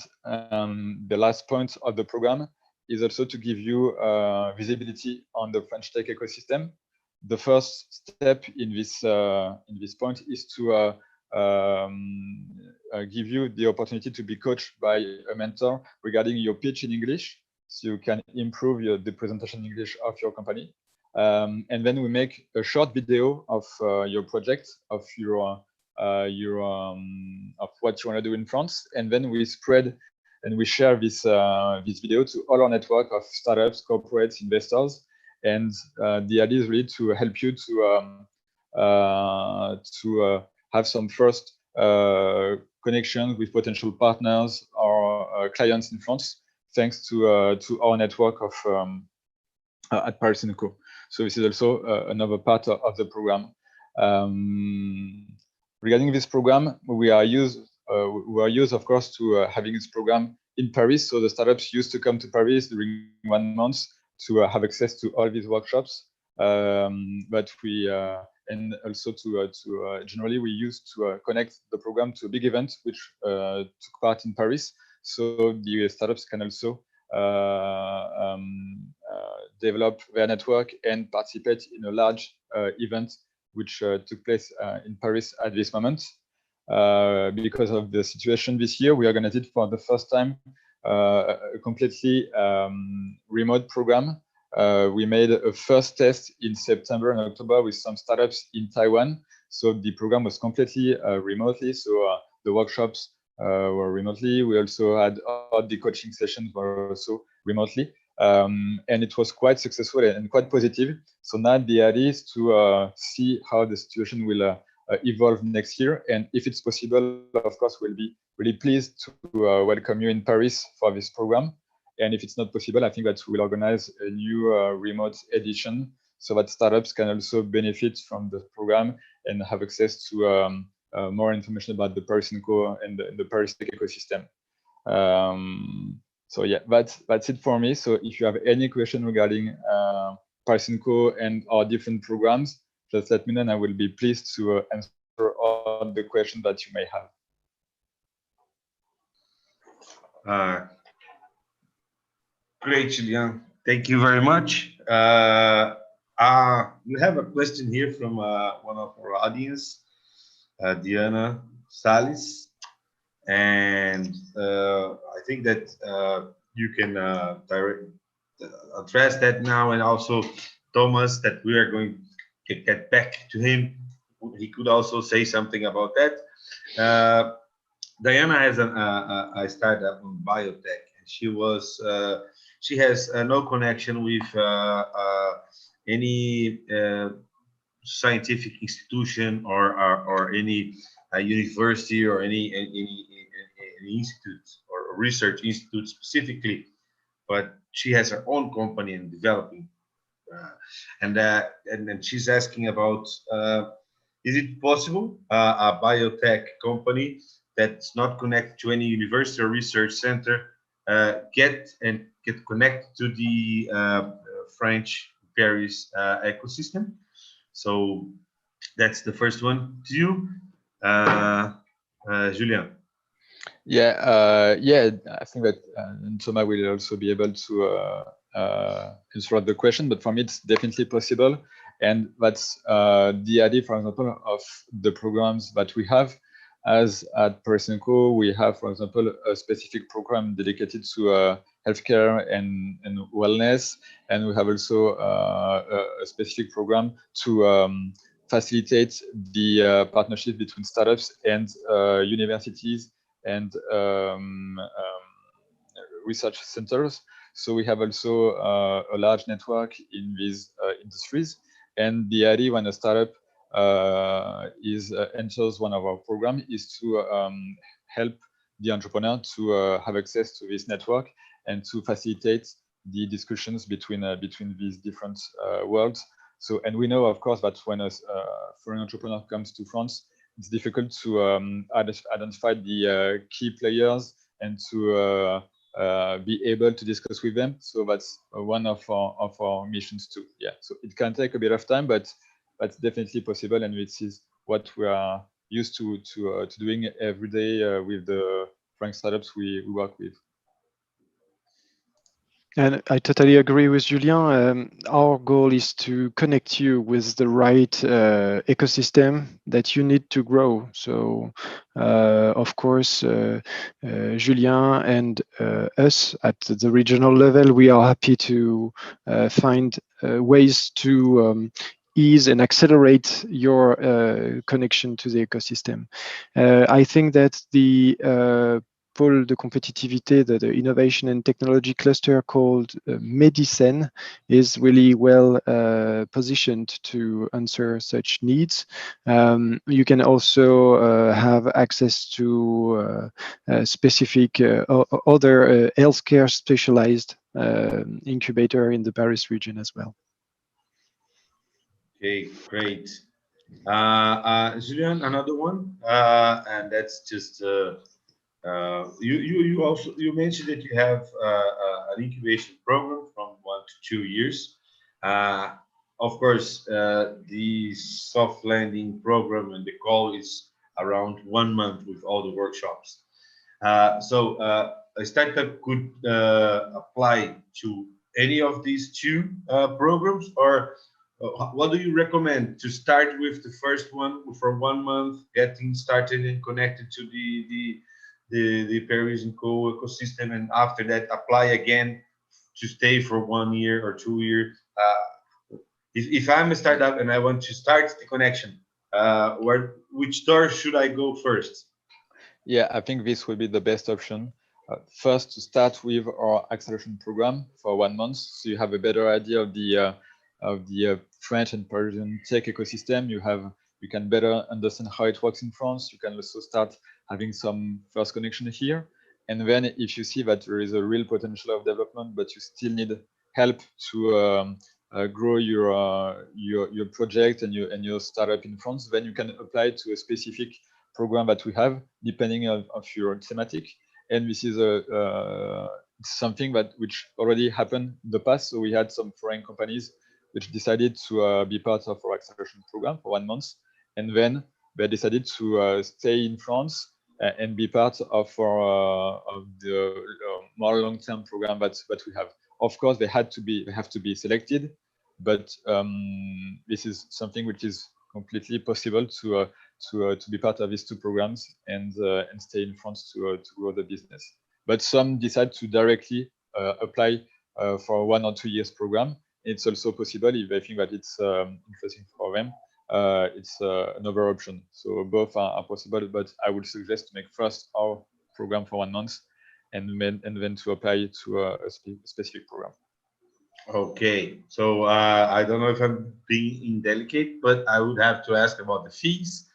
the last point of the program is also to give you visibility on the French tech ecosystem. The first step in this point is to give you the opportunity to be coached by a mentor regarding your pitch in English, so you can improve the presentation in English of your company. And then we make a short video of your project, of what you want to do in France, and then we spread and we share this video to all our network of startups, corporates, investors. And the idea is really to help you to have some first connections with potential partners or clients in France, thanks to our network of at Paris & Co. So this is also another part of the program. Regarding this program, we are used, of course, to having this program in Paris. So the startups used to come to Paris during 1 month to have access to all these workshops. but we and also to generally we used to connect the program to a big event which took part in Paris. So the startups can also develop their network and participate in a large event which took place in Paris at this moment. Because of the situation this year, we organized it for the first time a completely remote program. We made a first test in September and October with some startups in Taiwan. So the program was completely remotely. So the workshops were remotely. We also had all the coaching sessions were also remotely. And it was quite successful and quite positive. So now the idea is to see how the situation will evolve next year. And if it's possible, of course, we'll be really pleased to welcome you in Paris for this program. And if it's not possible, I think that we'll organize a new remote edition so that startups can also benefit from the program and have access to more information about the Paris & Co and the Paris Tech ecosystem. So yeah, that's it for me. So if you have any question regarding Paris & Co and our different programs, just let me know and I will be pleased to answer all the questions that you may have. Great, Julien. Thank you very much. We have a question here from one of our audience, Diana Salis. And I think that you can address that now, and also Thomas, that we are going to get back to him. He could also say something about that. Diana has a startup in biotech, and she has no connection with any scientific institution or any university or any institute or research institute specifically, but she has her own company in developing, and then she's asking about is it possible a biotech company that's not connected to any university or research center get connected to the French Paris ecosystem? So that's the first one to you, Julien. Yeah, I think that Thomas will also be able to answer the question, but for me, it's definitely possible. And that's the idea, for example, of the programs that we have. As at Paris & Co, we have, for example, a specific program dedicated to healthcare and wellness. And we have also a specific program to facilitate the partnership between startups and universities and research centers. So we have also a large network in these industries. And the idea when a startup enters one of our programs is to help the entrepreneur to have access to this network and to facilitate the discussions between these different worlds. So, and we know, of course, that when a foreign entrepreneur comes to France, it's difficult to identify the key players and to be able to discuss with them. So that's one of our missions too. Yeah, so it can take a bit of time, but that's definitely possible, and this is what we are used to doing every day with the French startups we work with. And I totally agree with Julien. Our goal is to connect you with the right ecosystem that you need to grow. So, of course, Julien and us at the regional level, we are happy to find ways to ease and accelerate your connection to the ecosystem. I think that the pôle de compétitivité, the innovation and technology cluster called Medicine is really well positioned to answer such needs. You can also have access to specific other healthcare specialized incubator in the Paris region as well. Okay, great. Julien, another one, and that's just you mentioned that you have an incubation program from 1 to 2 years. of course, the soft landing program and the call is around 1 month with all the workshops. So a startup could apply to any of these two programs, or what do you recommend to start with the first one for 1 month, getting started and connected to the Paris & Co ecosystem, and after that apply again to stay for 1 year or 2 years? If I'm a startup and I want to start the connection, which door should I go first? Yeah, I think this will be the best option. First, to start with our acceleration program for 1 month, so you have a better idea of the French and Parisian tech ecosystem. You can better understand how it works in France. You can also start having some first connection here. And then if you see that there is a real potential of development, but you still need help to grow your project and your startup in France, then you can apply to a specific program that we have, depending on your thematic. And this is something which already happened in the past. So we had some foreign companies which decided to be part of our acceleration program for 1 month, and then they decided to stay in France and be part of the more long-term program that we have. Of course, they have to be selected, but this is something which is completely possible to be part of these two programs and stay in France to grow the business. But some decide to directly apply for 1 or 2 years program. It's also possible if they think that it's interesting for them. It's another option. So both are possible, but I would suggest to make first our program for 1 month and then to apply to a specific program. Okay, so I don't know if I'm being indelicate, but I would have to ask about the fees.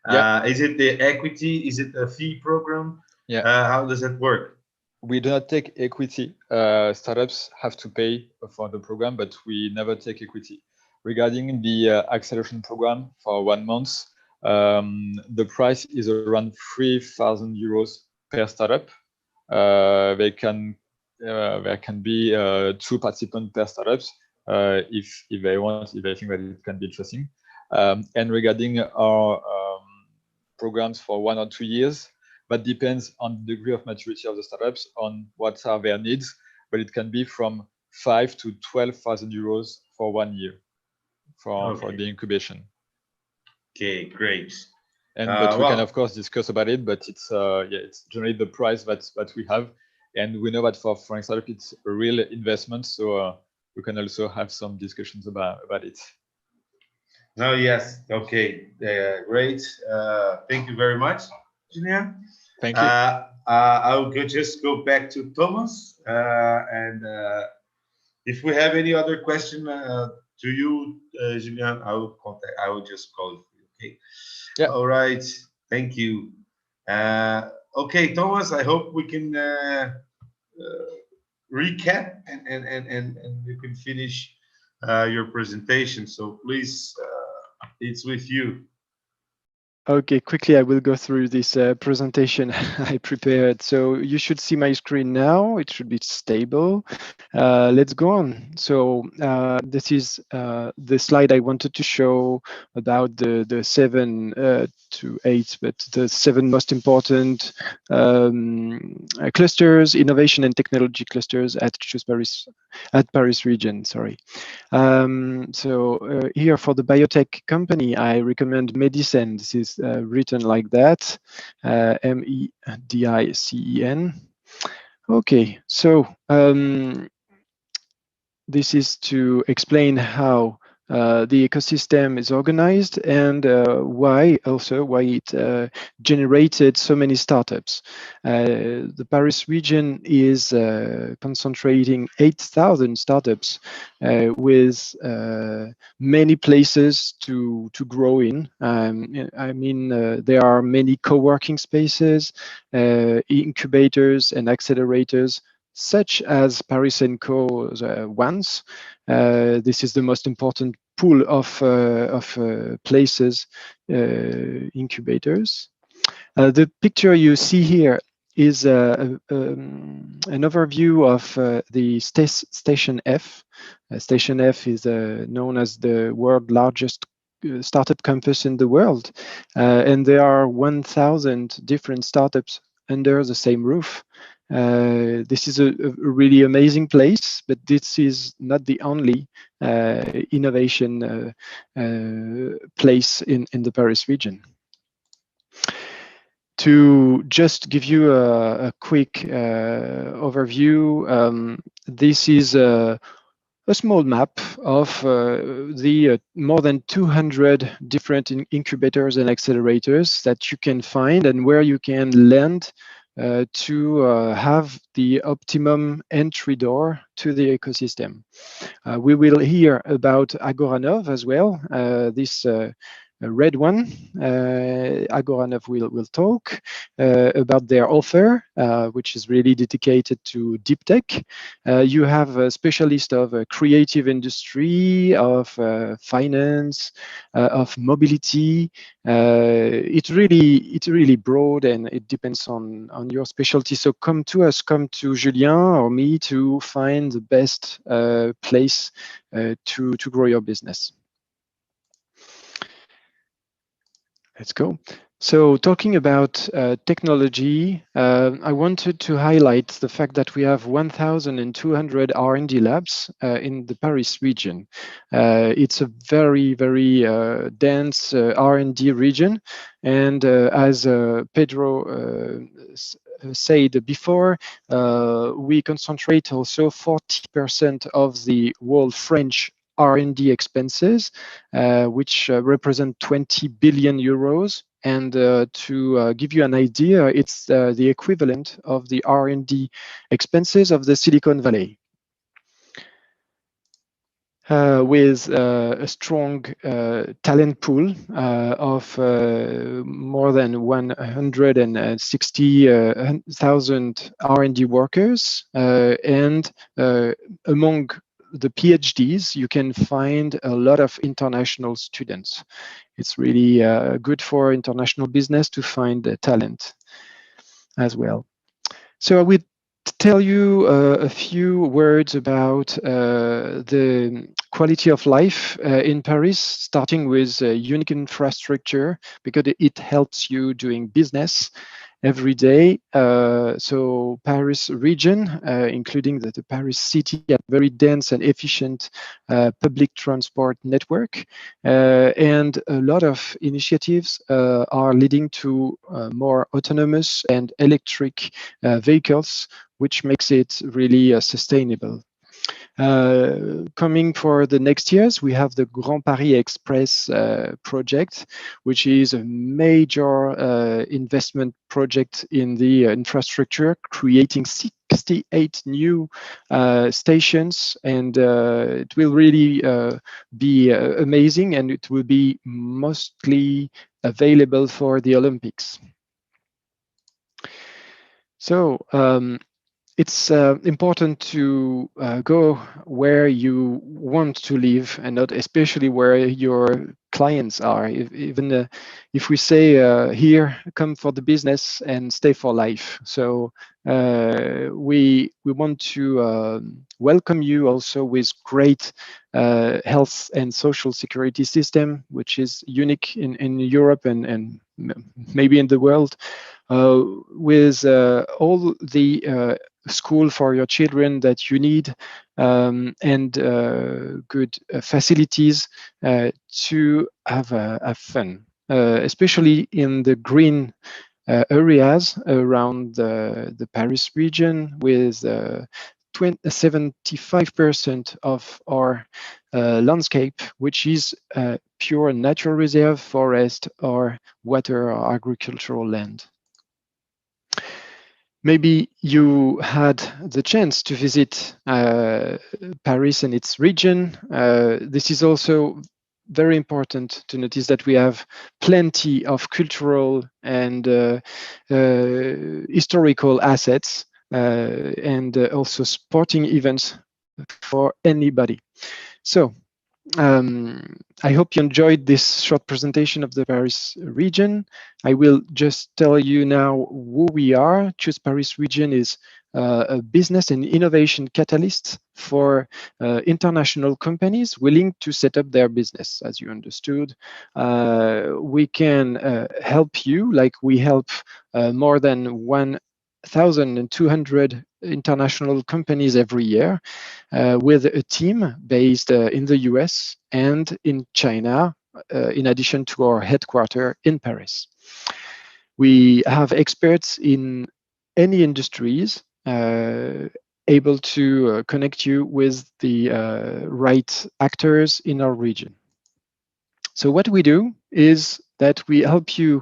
Yeah. Is it the equity? Is it a fee program? Yeah. How does that work? We do not take equity. Startups have to pay for the program, but we never take equity. Regarding the acceleration program for 1 month, the price is around 3,000 euros per startup. There can be 2 participants per startups if they think that it can be interesting. And regarding our programs for 1 or 2 years, that depends on the degree of maturity of the startups, on what are their needs, but it can be from 5,000 to 12,000 euros for 1 year for the incubation. Okay, great. But we can of course discuss about it, but it's generally the price that we have, and we know that for foreign startup it's a real investment, so we can also have some discussions about it. No, yes, okay, great. Thank you very much, Julien. Thank you. I'll just go back to Thomas, and if we have any other question to you, Julien, I will just call you. Okay. Yeah. All right. Thank you. Okay, Thomas. I hope we can recap and you can finish your presentation. So please, it's with you. Okay, quickly, I will go through this presentation I prepared. So you should see my screen now. It should be stable. Let's go on. So this is the slide I wanted to show about the 7 to 8, but the 7 most important clusters, innovation and technology clusters at Paris region. Sorry. So here for the biotech company, I recommend Medicen. This is written like that, MEDICEN. Okay, so this is to explain how the ecosystem is organized and why it generated so many startups. The Paris region is concentrating 8,000 startups with many places to grow in. I mean, there are many co-working spaces, incubators and accelerators, such as Paris & Co.'s ones. This is the most important pool of places, incubators. The picture you see here is an overview of the Station F. Station F is known as the world's largest startup campus in the world, and there are 1,000 different startups under the same roof. This is a really amazing place, but this is not the only innovation place in the Paris region. To just give you a quick overview, this is a small map of the more than 200 different incubators and accelerators that you can find and where you can land to have the optimum entry door to the ecosystem. We will hear about Agoranov as well. This red one, Agoranov will talk about their offer, which is really dedicated to deep tech. You have a specialist of creative industry, of finance, of mobility. It's really broad, and it depends on your specialty. So come to us, come to Julien or me to find the best place to grow your business. Let's go. So talking about technology, I wanted to highlight the fact that we have 1,200 R&D labs in the Paris region. It's a very, very dense R&D region. And as Pedro said before, we concentrate also 40% of the world French R&D expenses, which represent 20 billion euros. And to give you an idea, it's the equivalent of the R&D expenses of the Silicon Valley. With a strong talent pool of more than 160,000 R&D workers, and among the PhDs, you can find a lot of international students. It's really good for international business to find talent as well. So I will tell you a few words about the quality of life in Paris, starting with unique infrastructure, because it helps you doing business every day. So Paris region, including the Paris city, a very dense and efficient public transport network. And a lot of initiatives are leading to more autonomous and electric vehicles, which makes it really sustainable. Coming for the next years, we have the Grand Paris Express project, which is a major investment project in the infrastructure, creating 68 new stations, and it will really be amazing, and it will be mostly available for the Olympics. So it's important to go where you want to live, and not especially where your clients are. Even if we say here, come for the business and stay for life. So we want to welcome you also with great health and social security system, which is unique in Europe and maybe in the world, with all the school for your children that you need, and good facilities to have fun, especially in the green areas around the Paris region, with 75% of our landscape, which is pure natural reserve, forest, or water or agricultural land. Maybe you had the chance to visit Paris and its region. This is also very important to notice that we have plenty of cultural and historical assets, and also sporting events for anybody. So I hope you enjoyed this short presentation of the Paris region. I will just tell you now who we are. Choose Paris region is a business and innovation catalyst for international companies willing to set up their business. As you understood, we can help you, like we help more than 1,200 international companies every year with a team based in the US and in China, in addition to our headquarters in Paris. We have experts in any industries able to connect you with the right actors in our region. So what we do is that we help you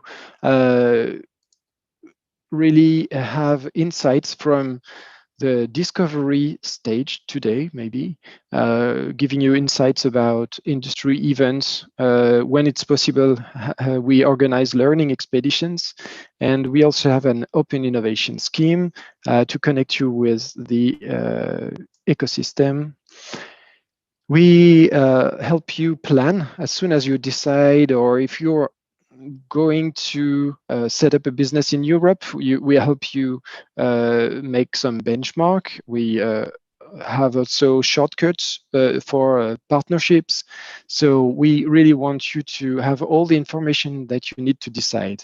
really have insights from the discovery stage today, maybe, giving you insights about industry events. When it's possible, we organize learning expeditions, and we also have an open innovation scheme to connect you with the ecosystem. We help you plan as soon as you decide, or if you're going to set up a business in Europe, we help you make some benchmark. We have also shortcuts for partnerships. So we really want you to have all the information that you need to decide.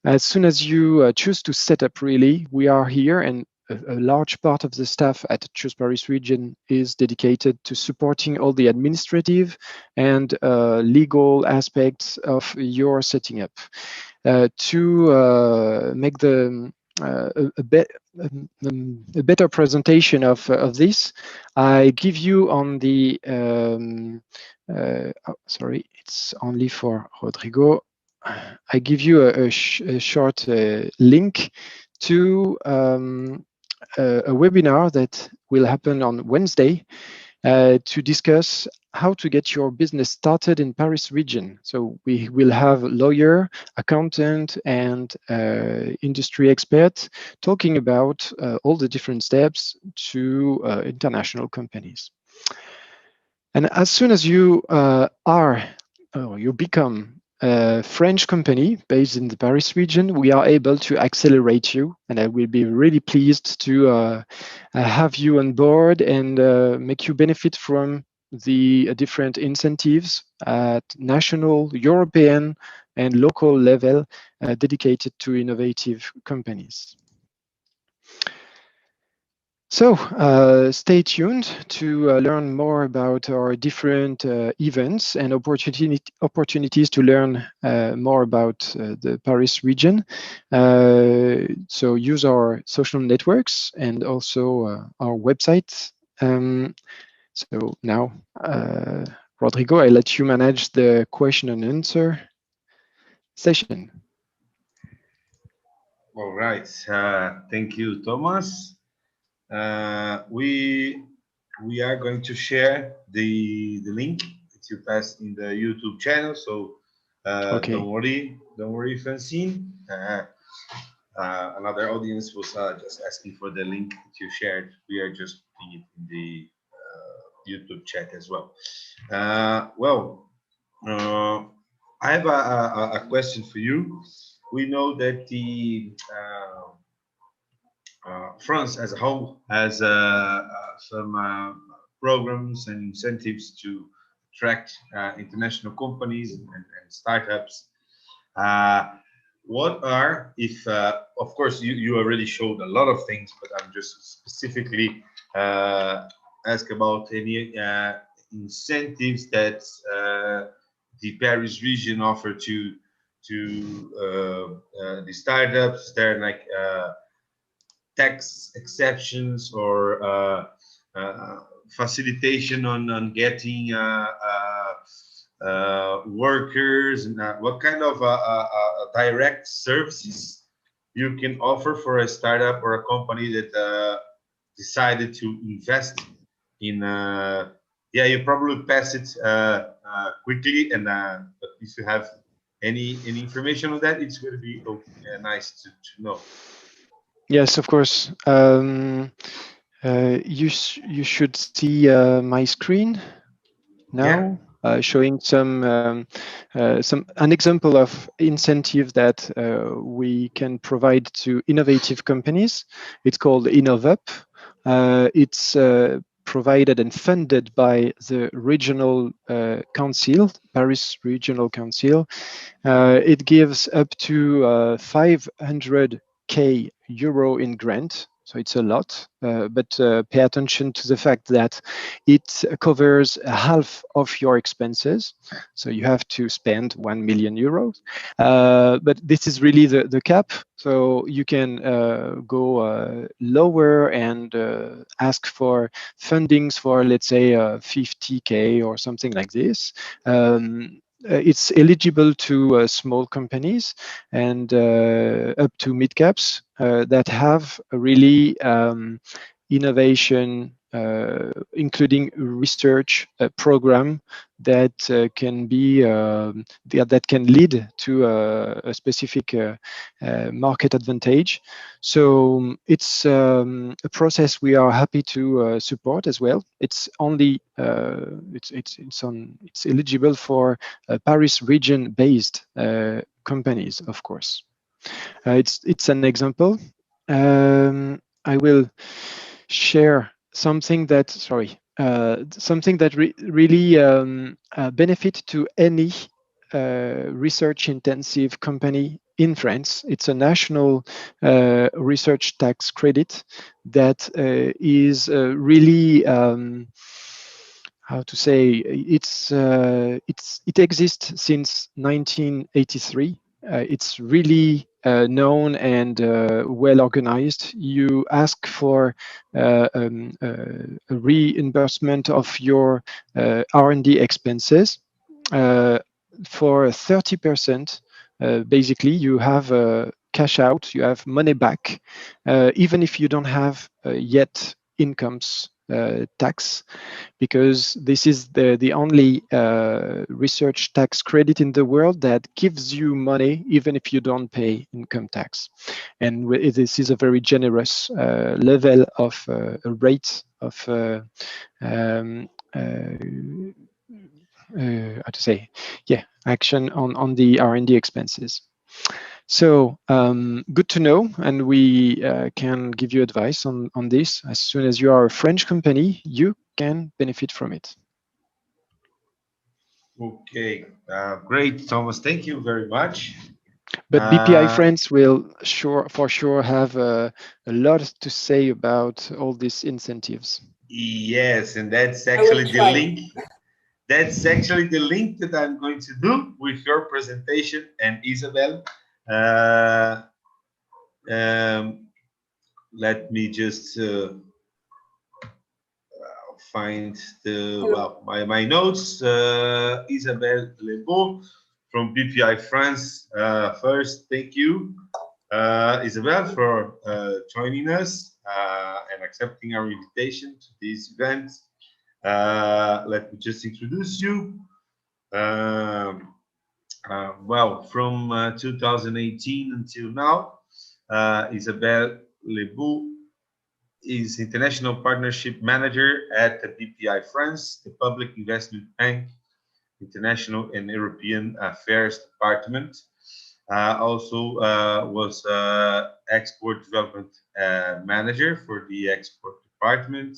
As soon as you choose to set up, really, we are here, and a large part of the staff at Choose Paris region is dedicated to supporting all the administrative and legal aspects of your setting up. To make a better presentation of this, I give you on the, sorry, it's only for Rodrigo. I give you a short link to a webinar that will happen on Wednesday to discuss how to get your business started in Paris region. So we will have lawyer, accountant, and industry expert talking about all the different steps to international companies. And as soon as you you become a French company based in the Paris region, we are able to accelerate you, and I will be really pleased to have you on board and make you benefit from the different incentives at national, European, and local level dedicated to innovative companies. So stay tuned to learn more about our different events and opportunities to learn more about the Paris region. So use our social networks and also our website. So now, Rodrigo, I let you manage the question and answer session. All right. Thank you, Thomas. We are going to share the link that you passed in the YouTube channel. So Okay. don't worry, Francine. Another audience was just asking for the link that you shared. We are just putting it in the YouTube chat as well. I have a question for you. We know that the France as a whole has some programs and incentives to attract international companies and startups. What are, if of course you already showed a lot of things, but I'm just specifically ask about any incentives that the Paris region offer to the startups. They're like tax exceptions or facilitation on getting workers, and what kind of direct services you can offer for a startup or a company that decided to invest in yeah, you probably pass it quickly, and but if you have any information on that, it's going to be nice to know. Yes, of course. You should see my screen. now, showing an example of incentive that we can provide to innovative companies. It's called InnovUp. It's provided and funded by the regional council, Paris Regional Council. It gives up to 500k euro in grant. So it's a lot, but pay attention to the fact that it covers half of your expenses. So you have to spend 1 million euros. But this is really the cap. So you can go lower and ask for fundings for, let's say, 50k or something like this. It's eligible to small companies and up to mid caps that have a really innovation, including research program that can be that can lead to a specific market advantage. So it's a process we are happy to support as well. It's only it's eligible for Paris region based companies, of course. It's an example. I will share something that really benefit to any research intensive company in France. It's a national research tax credit that is really how to say, it exists since 1983. It's really known and well organized. You ask for a reimbursement of your R&D expenses for 30%. Basically, you have cash out, you have money back, even if you don't have yet incomes tax, because this is the only research tax credit in the world that gives you money even if you don't pay income tax. And this is a very generous level of a rate of how to say, action on the R&D expenses. So good to know, and we can give you advice on this. As soon as you are a French company, you can benefit from it. Okay, great, Thomas. Thank you very much. But BPI France will for sure have a lot to say about all these incentives. Yes, and that's actually the link. That's actually the link that I'm going to do with your presentation and Isabelle. Let me just find my notes. Isabelle Lebo from BPI France. First, thank you, Isabelle, for joining us and accepting our invitation to this event. Let me just introduce you. Well, from 2018 until now, Isabelle Lebo is International Partnership Manager at the BPI France, the Public Investment Bank, International and European Affairs Department. Also was Export Development Manager for the Export Department,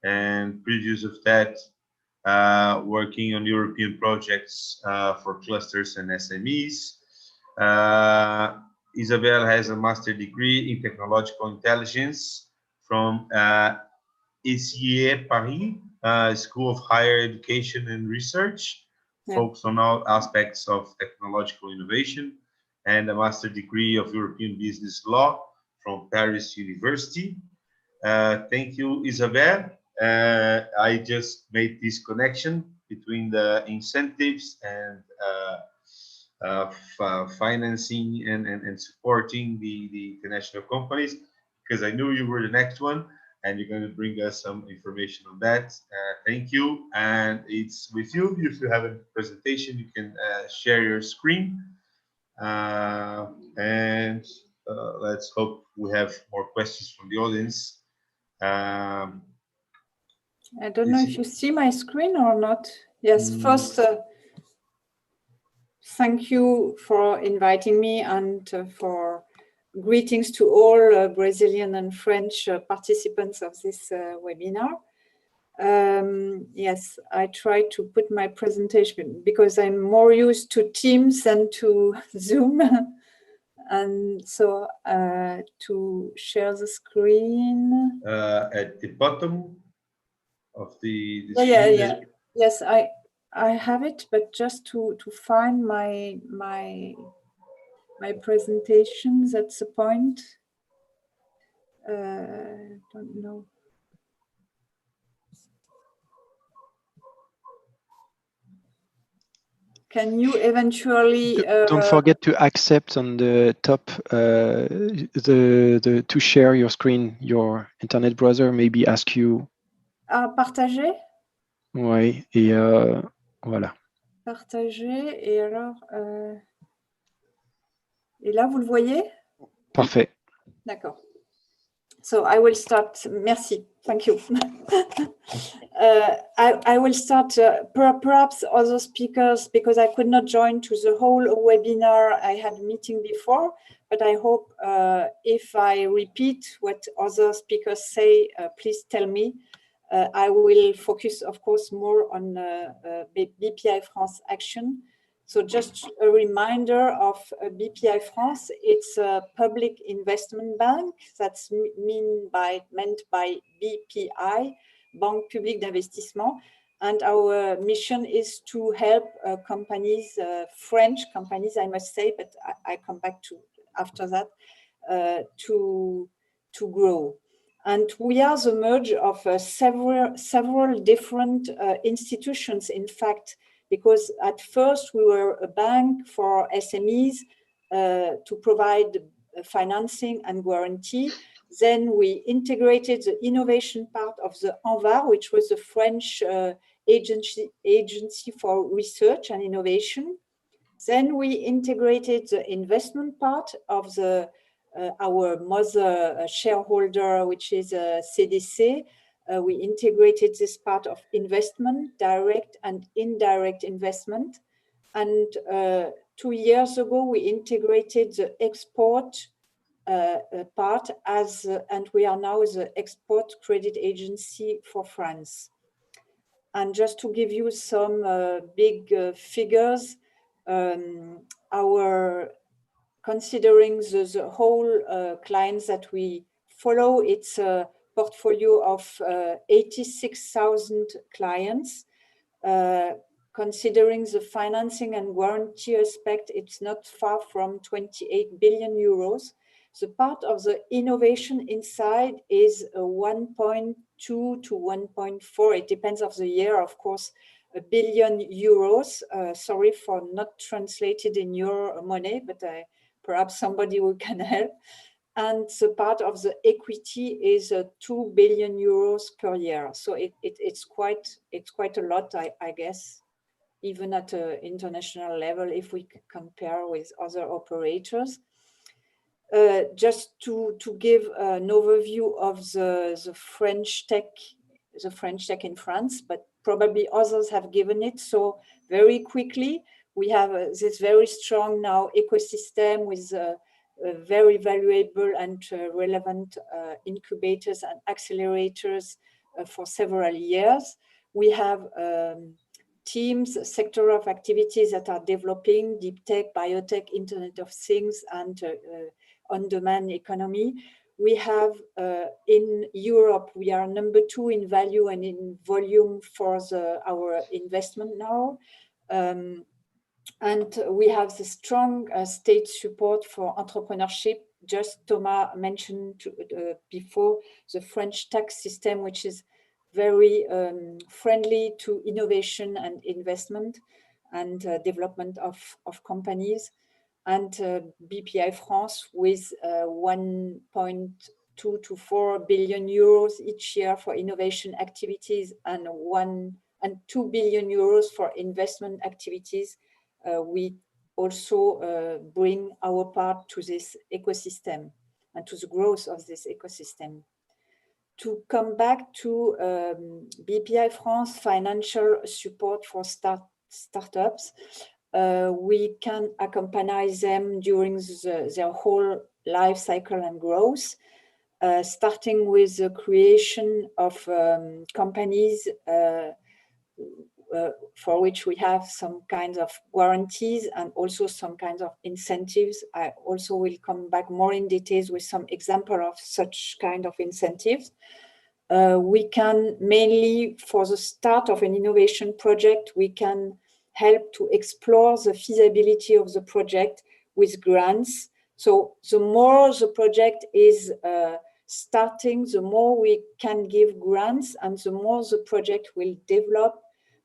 and previous of that, working on European projects for clusters and SMEs. Isabelle has a master's degree in technological intelligence from ECE Paris, School of Higher Education and Research, focused on all aspects of technological innovation, and a master's degree of European Business Law from Paris University. Thank you, Isabelle. I just made this connection between the incentives and financing and supporting the international companies, because I knew you were the next one and you're going to bring us some information on that. Thank you. And it's with you. If you have a presentation, you can share your screen. And let's hope we have more questions from the audience. I don't know if you see my screen or not. Yes, first, thank you for inviting me and for greetings to all Brazilian and French participants of this webinar. Yes, I try to put my presentation because I'm more used to Teams than to Zoom. And so to share the screen. At the bottom of the screen. Yeah. Yes, I have it, but just to find my presentation, that's the point. Don't know. Can you eventually don't forget to accept on the top to share your screen, your internet browser maybe ask you. Partager? Ouais, et voilà. Partager, et alors et là vous le voyez? Parfait. D'accord. So I will start. Merci. Thank you. I will start. Perhaps other speakers, because I could not join to the whole webinar. I had a meeting before, but I hope if I repeat what other speakers say, please tell me. I will focus, of course, more on BPI France action. So just a reminder of BPI France, it's a public investment bank. That's meant by BPI, Banque Publique d'Investissement. And our mission is to help companies, French companies, I must say, but I come back to after that, to grow. And we are the merge of several different institutions, in fact, because at first we were a bank for SMEs to provide financing and guarantee. Then we integrated the innovation part of the ANVAR, which was the French agency for research and innovation. Then we integrated the investment part of the our mother shareholder, which is CDC. We integrated this part of investment, direct and indirect investment. And 2 years ago, we integrated the export part and we are now the export credit agency for France. And just to give you some big figures, considering the whole clients that we follow, it's a portfolio of 86,000 clients. Considering the financing and guarantee aspect, it's not far from 28 billion euros. The part of the innovation inside is 1.2 to 1.4. It depends of the year, of course, billion euros. Sorry for not translated in your money, but perhaps somebody who can help. And the part of the equity is 2 billion euros per year. So it's quite a lot, I guess, even at an international level, if we compare with other operators. Just to give an overview of the French tech in France, but probably others have given it. So very quickly, we have this very strong now ecosystem with very valuable and relevant incubators and accelerators for several years. We have teams, sector of activities that are developing deep tech, biotech, Internet of Things, and on-demand economy. We have in Europe, we are number 2 in value and in volume for our investment now. And we have the strong state support for entrepreneurship. Just Thomas mentioned before the French tax system, which is very friendly to innovation and investment and development of companies. And BPI France with 1.2 to 4 billion euros each year for innovation activities and 2 billion euros for investment activities. We also bring our part to this ecosystem and to the growth of this ecosystem. to come back to BPI France financial support for startups, we can accompany them during their whole life cycle and growth, starting with the creation of companies for which we have some kinds of guarantees and also some kinds of incentives. I also will come back more in details with some example of such kind of incentives. We can mainly, for the start of an innovation project, we can help to explore the feasibility of the project with grants. So the more the project is starting, the more we can give grants and the more the project will develop,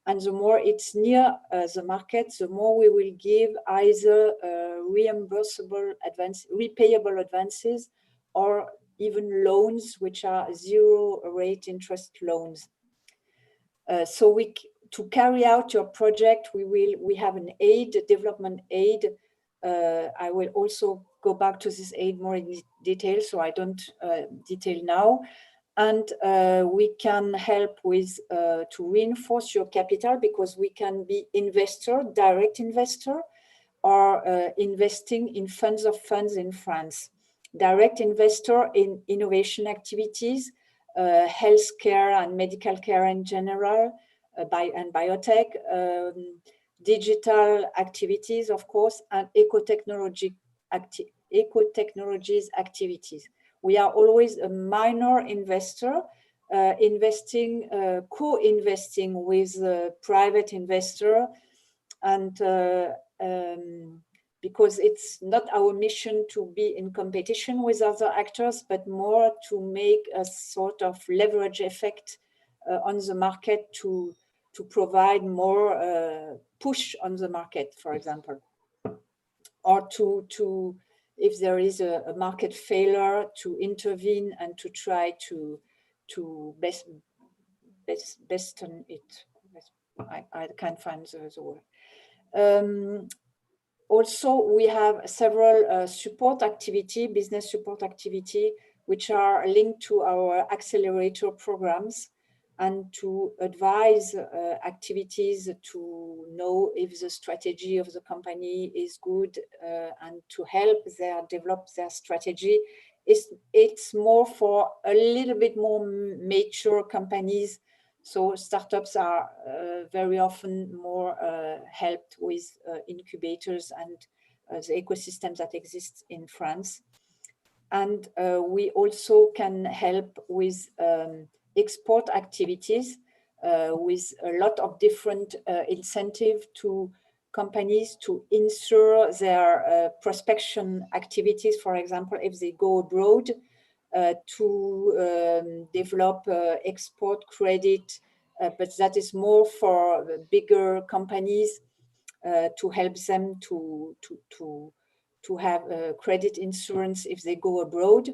and the more it's near the market, the more we will give either reimbursable repayable advances, or even loans, which are zero rate interest loans. So to carry out your project, we have an aid, development aid. I will also go back to this aid more in detail, so I don't detail now. And we can help with to reinforce your capital, because we can be investor, direct investor, or investing in funds of funds in France. Direct investor in innovation activities, healthcare and medical care in general, and biotech, digital activities, of course, and ecotechnologies activities. We are always a minor investor, co-investing with a private investor, and because it's not our mission to be in competition with other actors, but more to make a sort of leverage effect on the market to provide more push on the market, for example, or to if there is a market failure, to intervene and to try to best on it. I can't find the word. Also, we have several support activity, business support activity, which are linked to our accelerator programs, and to advise activities to know if the strategy of the company is good, and to help develop their strategy. It's more for a little bit more mature companies. So startups are very often more helped with incubators and the ecosystems that exist in France. And we also can help with export activities with a lot of different incentive to companies to insure their prospection activities, for example, if they go abroad, to develop export credit, but that is more for the bigger companies to help them to have credit insurance if they go abroad.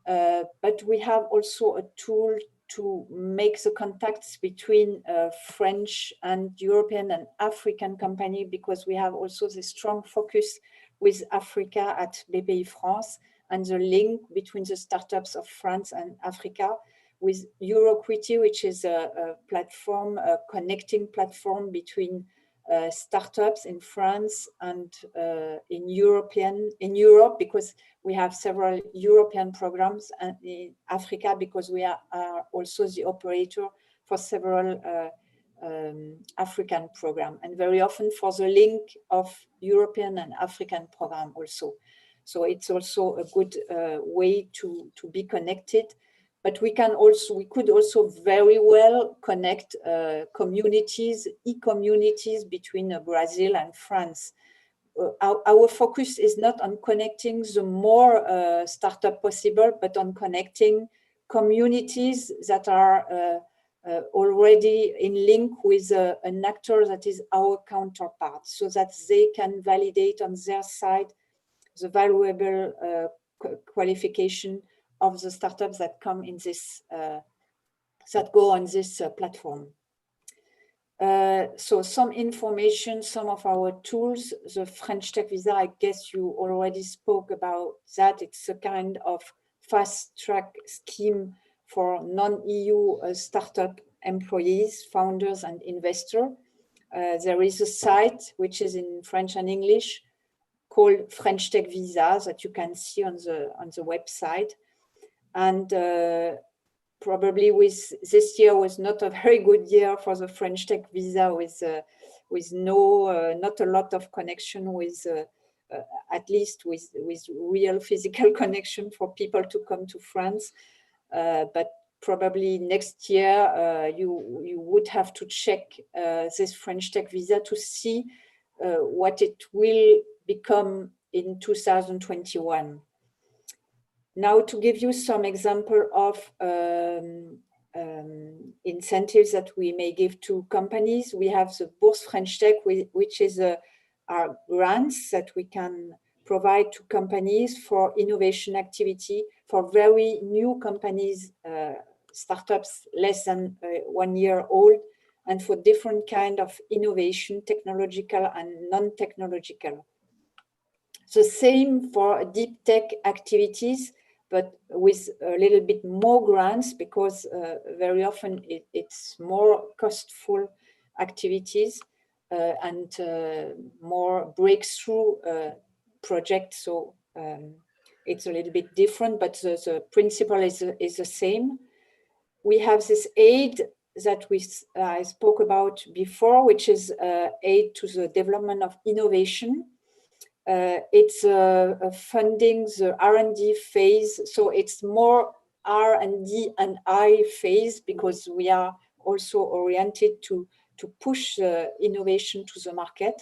But we have also a tool to make the contacts between French and European and African company, because we have also the strong focus with Africa at BPI France, and the link between the startups of France and Africa with Euroquity, which is a platform, a connecting platform between startups in France and in Europe, because we have several European programs, and in Africa, because we are also the operator for several African programs, and very often for the link of European and African program also. So it's also a good way to be connected. But we could also very well connect communities, e-communities between Brazil and France. Our focus is not on connecting the more startup possible, but on connecting communities that are already in link with an actor that is our counterpart, so that they can validate on their side the valuable qualification of the startups that come in this, that go on this platform. So some information, some of our tools, the French Tech Visa, I guess you already spoke about that. It's a kind of fast track scheme for non-EU startup employees, founders, and investors. There is a site which is in French and English called French Tech Visa that you can see on the website. And probably this year was not a very good year for the French Tech Visa, with not a lot of connection with, at least with real physical connection for people to come to France. But probably next year you would have to check this French Tech Visa to see what it will become in 2021. Now, to give you some example of incentives that we may give to companies, we have the Bourse French Tech, which is our grants that we can provide to companies for innovation activity for very new companies, startups less than 1 year old, and for different kind of innovation, technological and non-technological. The same for deep tech activities, but with a little bit more grants, because very often it's more costful activities and more breakthrough projects. So it's a little bit different, but the principle is the same. We have this aid that I spoke about before, which is aid to the development of innovation. It's funding the R&D phase, so it's more R&D and I phase, because we are also oriented to push innovation to the market.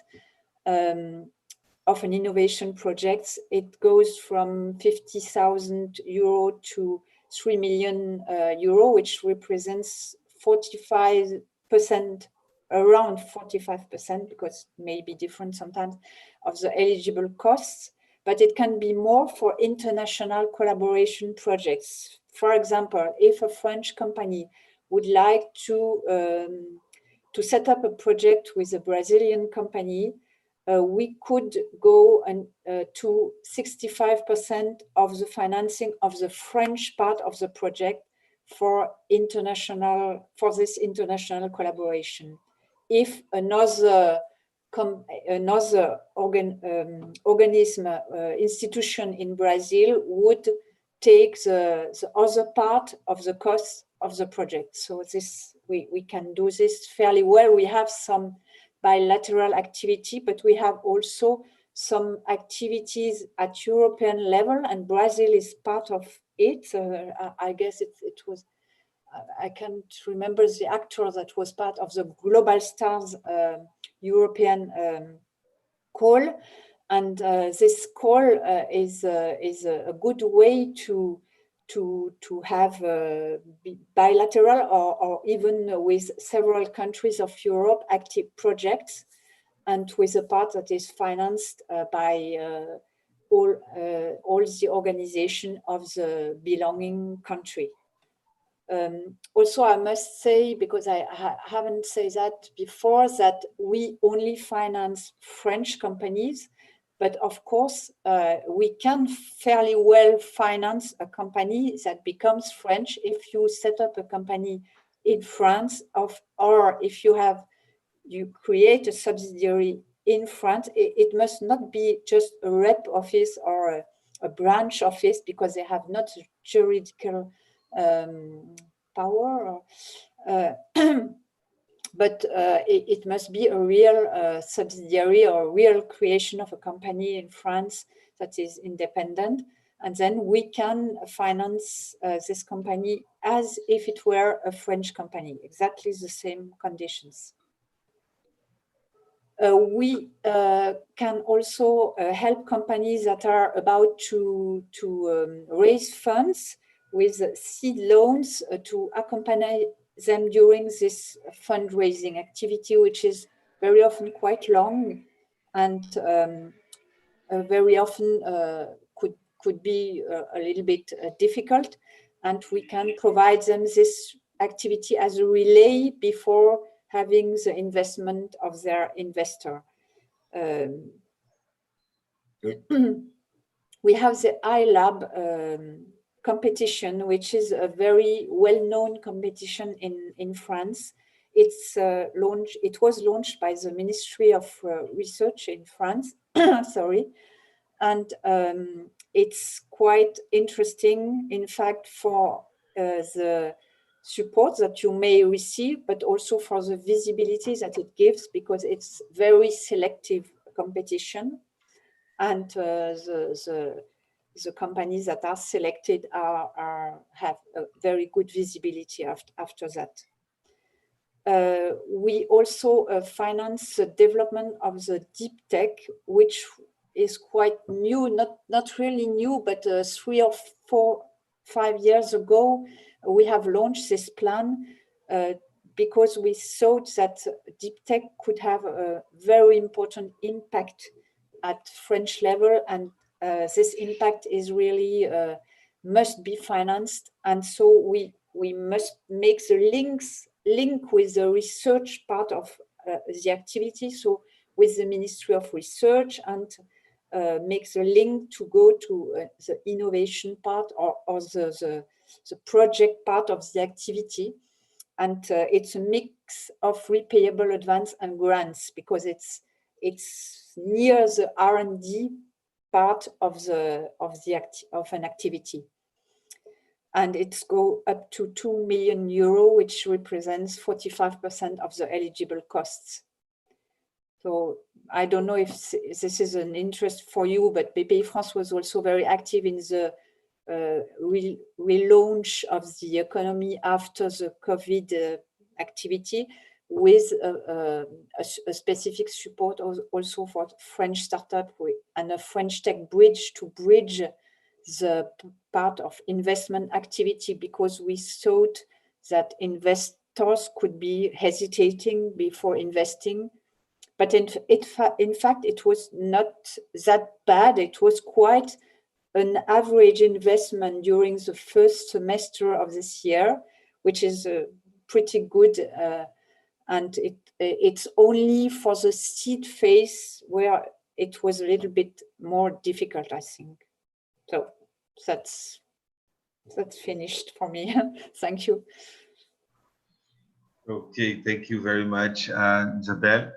Of an innovation projects, it goes from 50,000 euro to 3 million euro, which represents 45%, around 45%, because it may be different sometimes, of the eligible costs, but it can be more for international collaboration projects. For example, if a French company would like to set up a project with a Brazilian company, we could go to 65% of the financing of the French part of the project for this international collaboration. If another institution in Brazil would take the other part of the cost of the project. So we can do this fairly well. We have some bilateral activity, but we have also some activities at European level, and Brazil is part of it. I guess it was, I can't remember the actor that was part of the Global Stars European call, and this call is a good way to have bilateral or even with several countries of Europe active projects, and with a part that is financed by all the organization of the belonging country. Also, I must say, because I haven't said that before, that we only finance French companies, but of course, we can fairly well finance a company that becomes French if you set up a company in France, or if you create a subsidiary in France. It must not be just a rep office or a branch office, because they have not juridical power, but it must be a real subsidiary or real creation of a company in France that is independent. And then we can finance this company as if it were a French company, exactly the same conditions. We can also help companies that are about to raise funds with seed loans to accompany them during this fundraising activity, which is very often quite long and very often could be a little bit difficult. And we can provide them this activity as a relay before having the investment of their investor. We have the iLab competition, which is a very well-known competition in France. It was launched by the Ministry of Research in France, sorry, and it's quite interesting, in fact, for the support that you may receive, but also for the visibility that it gives, because it's very selective competition, and the companies that are selected have a very good visibility after that. We also finance the development of the deep tech, which is quite new, not really new, but 3 or 4, 5 years ago, we have launched this plan because we thought that deep tech could have a very important impact at French level, and this impact is really must be financed, and so we must make the link with the research part of the activity, so with the Ministry of Research, and make the link to go to the innovation part or the project part of the activity. And it's a mix of repayable advance and grants, because it's near the R&D part of an activity. And it's go up to 2 million euro, which represents 45% of the eligible costs. So I don't know if this is an interest for you, but Bpifrance was also very active in the relaunch of the economy after the COVID activity, with a specific support also for French startup and a French tech bridge to bridge the part of investment activity, because we thought that investors could be hesitating before investing. But in fact, it was not that bad. It was quite an average investment during the first semester of this year, which is pretty good. And it's only for the seed phase where it was a little bit more difficult, I think. So that's finished for me. Thank you. Okay, thank you very much, Isabelle.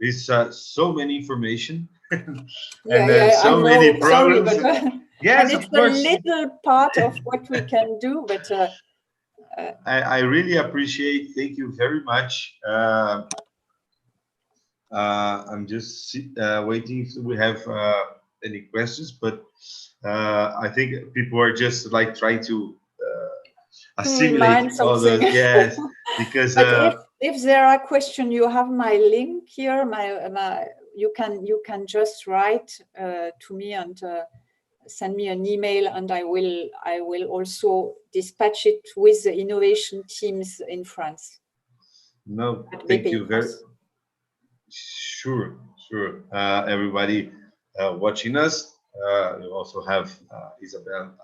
There's so many information and so many problems. Sorry, but, yes, and it's of course. a little part of what we can do, but I really appreciate. Thank you very much. I'm just waiting if we have any questions, but I think people are just like trying to assimilate all the yes, because if there are questions, you have my link here. You can just write to me and send me an email, and I will also dispatch it with the innovation teams in France. No, thank you very. Sure. Everybody watching us, you also have Isabelle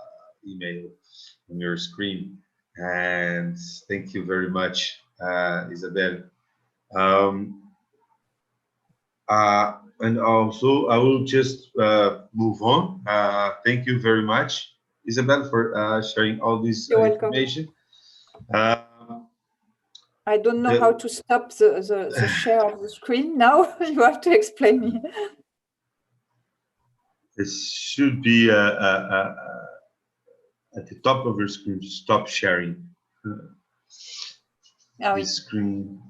email on your screen, and thank you very much, Isabelle. And also, I will just move on. Thank you very much, Isabelle, for sharing all this information. I don't know how to stop the share of the screen now. You have to explain me. It should be at the top of your screen. Stop sharing. The screen.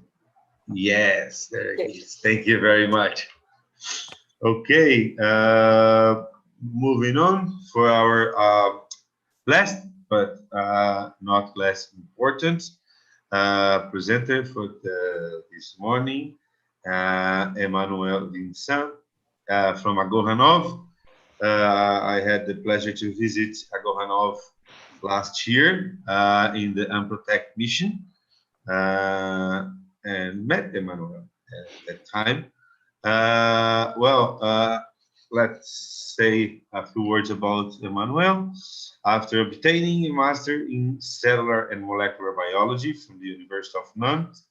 Yes, there it is. Thank you very much. Okay, moving on for our last but not less important presenter for this morning, Emmanuel Vincent from Agoranov. I had the pleasure to visit Agoranov last year in the Anprotec mission and met Emmanuel at that time. Let's say a few words about Emmanuel. After obtaining a master in cellular and molecular biology from the University of Nantes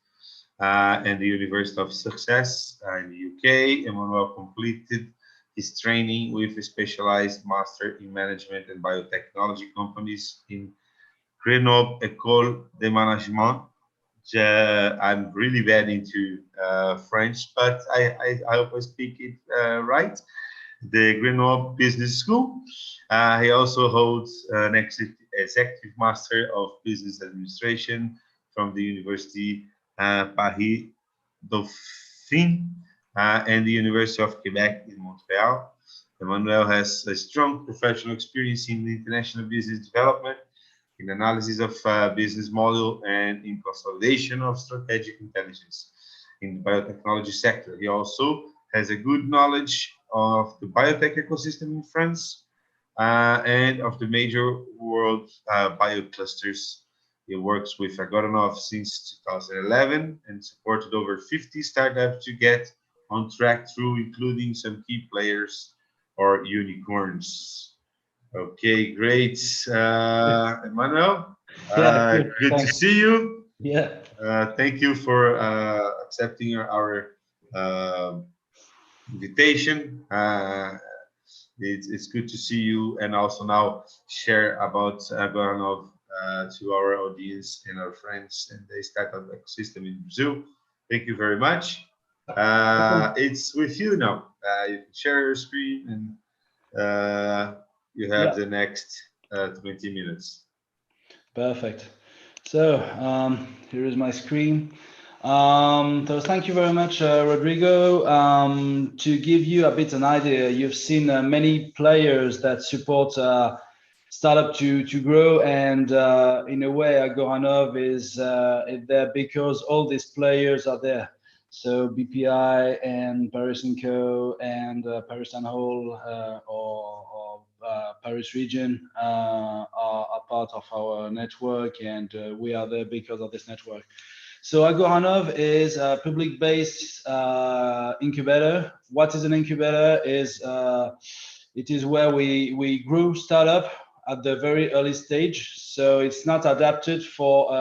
and the University of Sussex in the UK, Emmanuel completed his training with a specialized master in management and biotechnology companies in Grenoble École de Management. I'm really bad into French, but I hope I speak it right. The Grenoble Business School. He also holds an executive master of business administration from the University Paris Dauphine and the University of Quebec in Montreal. Emmanuel has a strong professional experience in international business development, in analysis of business model, and in consolidation of strategic intelligence in the biotechnology sector. He also has a good knowledge of the biotech ecosystem in France and of the major world bioclusters. He works with Agoranov since 2011 and supported over 50 startups to get on track through including some key players or unicorns. Okay, great. Emmanuel, good to see you. Yeah. Thank you for accepting our invitation. It's good to see you and also now share about Agoranov to our audience and our friends and the startup ecosystem in Brazil. Thank you very much. It's with you now. You can share your screen and you have the next 20 minutes. Perfect. So here is my screen. So thank you very much, Rodrigo. To give you a bit an idea, you've seen many players that support startup to grow, and in a way, Agoranov is there because all these players are there. So BPI and Paris & Co. and Paris & Hall or Paris region are part of our network, and we are there because of this network. So Agoranov is a public-based incubator. What is an incubator? It is where we grow startup at the very early stage. So it's not adapted for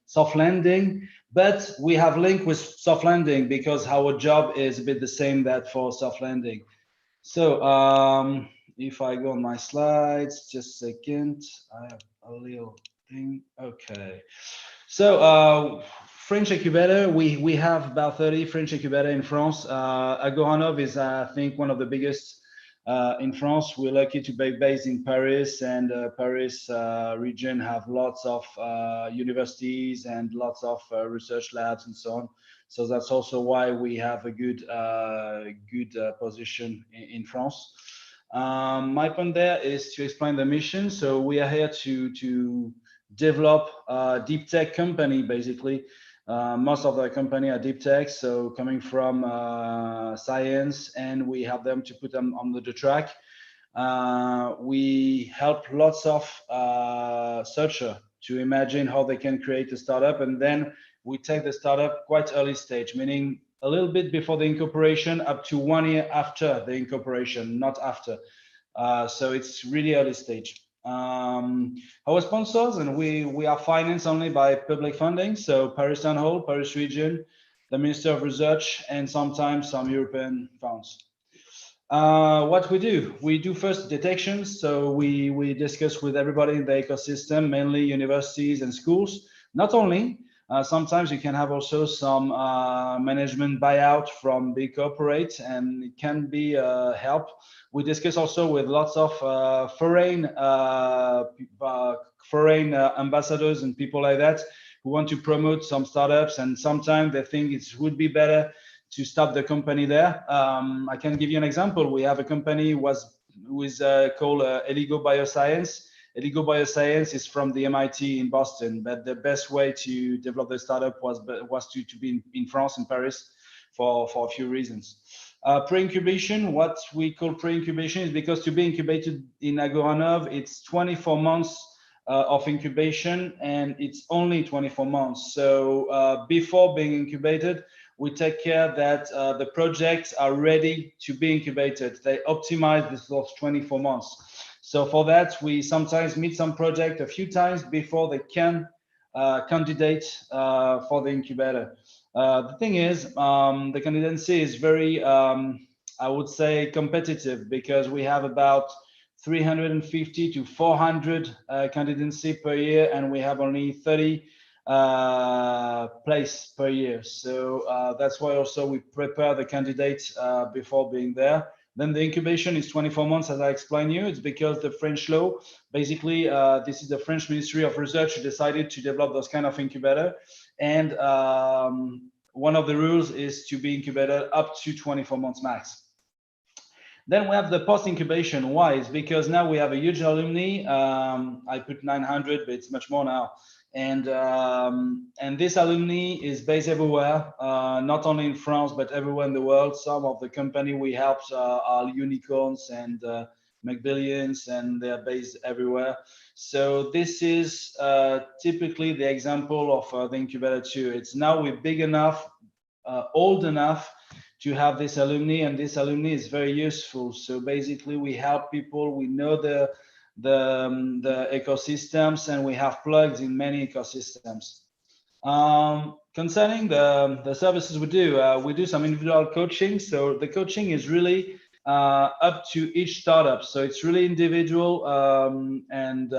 soft landing, but we have linked with soft landing because our job is a bit the same that for soft landing. So if I go on my slides, just a second, I have a little thing. Okay. So French incubator, we have about 30 French incubator in France. Agoranov is, I think, one of the biggest in France. We're lucky to be based in Paris, and Paris region have lots of universities and lots of research labs and so on. So that's also why we have a good position in France. My point there is to explain the mission. So we are here to develop a deep tech company, basically. Most of the company are deep tech, so coming from science, and we have them to put them on the track. We help lots of searchers to imagine how they can create a startup, and then we take the startup quite early stage, meaning a little bit before the incorporation up to 1 year after the incorporation, not after. So it's really early stage. Our sponsors, and we are financed only by public funding, so Paris Town Hall, Paris region, the Minister of Research, and sometimes some European funds. What we do first detections, so we discuss with everybody in the ecosystem, mainly universities and schools. Not only, sometimes you can have also some management buyout from big corporate, and it can be help. We discuss also with lots of foreign ambassadors and people like that who want to promote some startups, and sometimes they think it would be better to start the company there. I can give you an example. We have a company who is called Eligo Bioscience. Eligo Bioscience is from the MIT in Boston, but the best way to develop the startup was to be in France, in Paris, for a few reasons. Pre-incubation, what we call pre-incubation is because to be incubated in Agoranov, it's 24 months of incubation, and it's only 24 months. So before being incubated, we take care that the projects are ready to be incubated. They optimize this those 24 months. So for that, we sometimes meet some project a few times before they can candidate for the incubator. The thing is, the candidacy is very I would say, competitive because we have about 350 to 400 candidacy per year, and we have only 30 place per year. So that's why also we prepare the candidates before being there. Then the incubation is 24 months, as I explained you. It's because the French law, basically, this is the French Ministry of Research who decided to develop those kind of incubator. And one of the rules is to be incubated up to 24 months max. Then we have the post-incubation. Why? It's because now we have a huge alumni. I put 900, but it's much more now. And this alumni is based everywhere, not only in France, but everywhere in the world. Some of the company we helped are unicorns and make billions, and they're based everywhere. So this is typically the example of the incubator too. It's now we're big enough, old enough to have this alumni, and this alumni is very useful. So basically we help people, we know the ecosystems, and we have plugs in many ecosystems. Concerning the services we do some individual coaching. So the coaching is really up to each startup. So it's really individual, and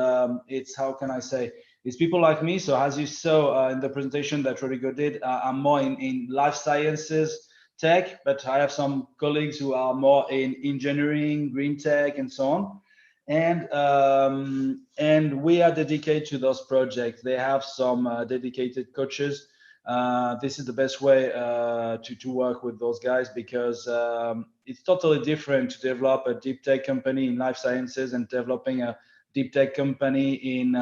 it's, how can I say, it's people like me. So as you saw in the presentation that Rodrigo did, I'm more in life sciences, tech, but I have some colleagues who are more in engineering, green tech, and so on. And we are dedicated to those projects. They have some dedicated coaches. This is the best way to work with those guys, because it's totally different to develop a deep tech company in life sciences and developing a deep tech company in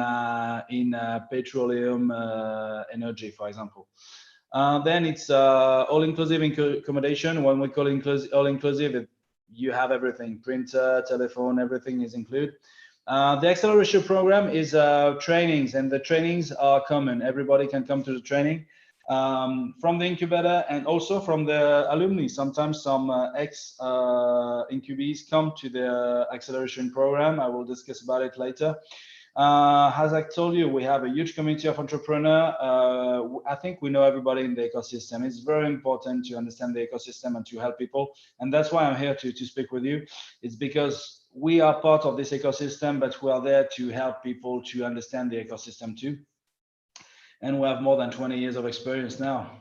petroleum energy, for example. Then it's all-inclusive accommodation. When we call all-inclusive, you have everything, printer, telephone, everything is included. The acceleration program is trainings, and the trainings are common. Everybody can come to the training from the incubator and also from the alumni. Sometimes some ex-incubees come to the acceleration program. I will discuss about it later. As I told you, we have a huge community of entrepreneurs. I think we know everybody in the ecosystem. It's very important to understand the ecosystem and to help people. And that's why I'm here to speak with you. It's because we are part of this ecosystem, but we are there to help people to understand the ecosystem too. And we have more than 20 years of experience now.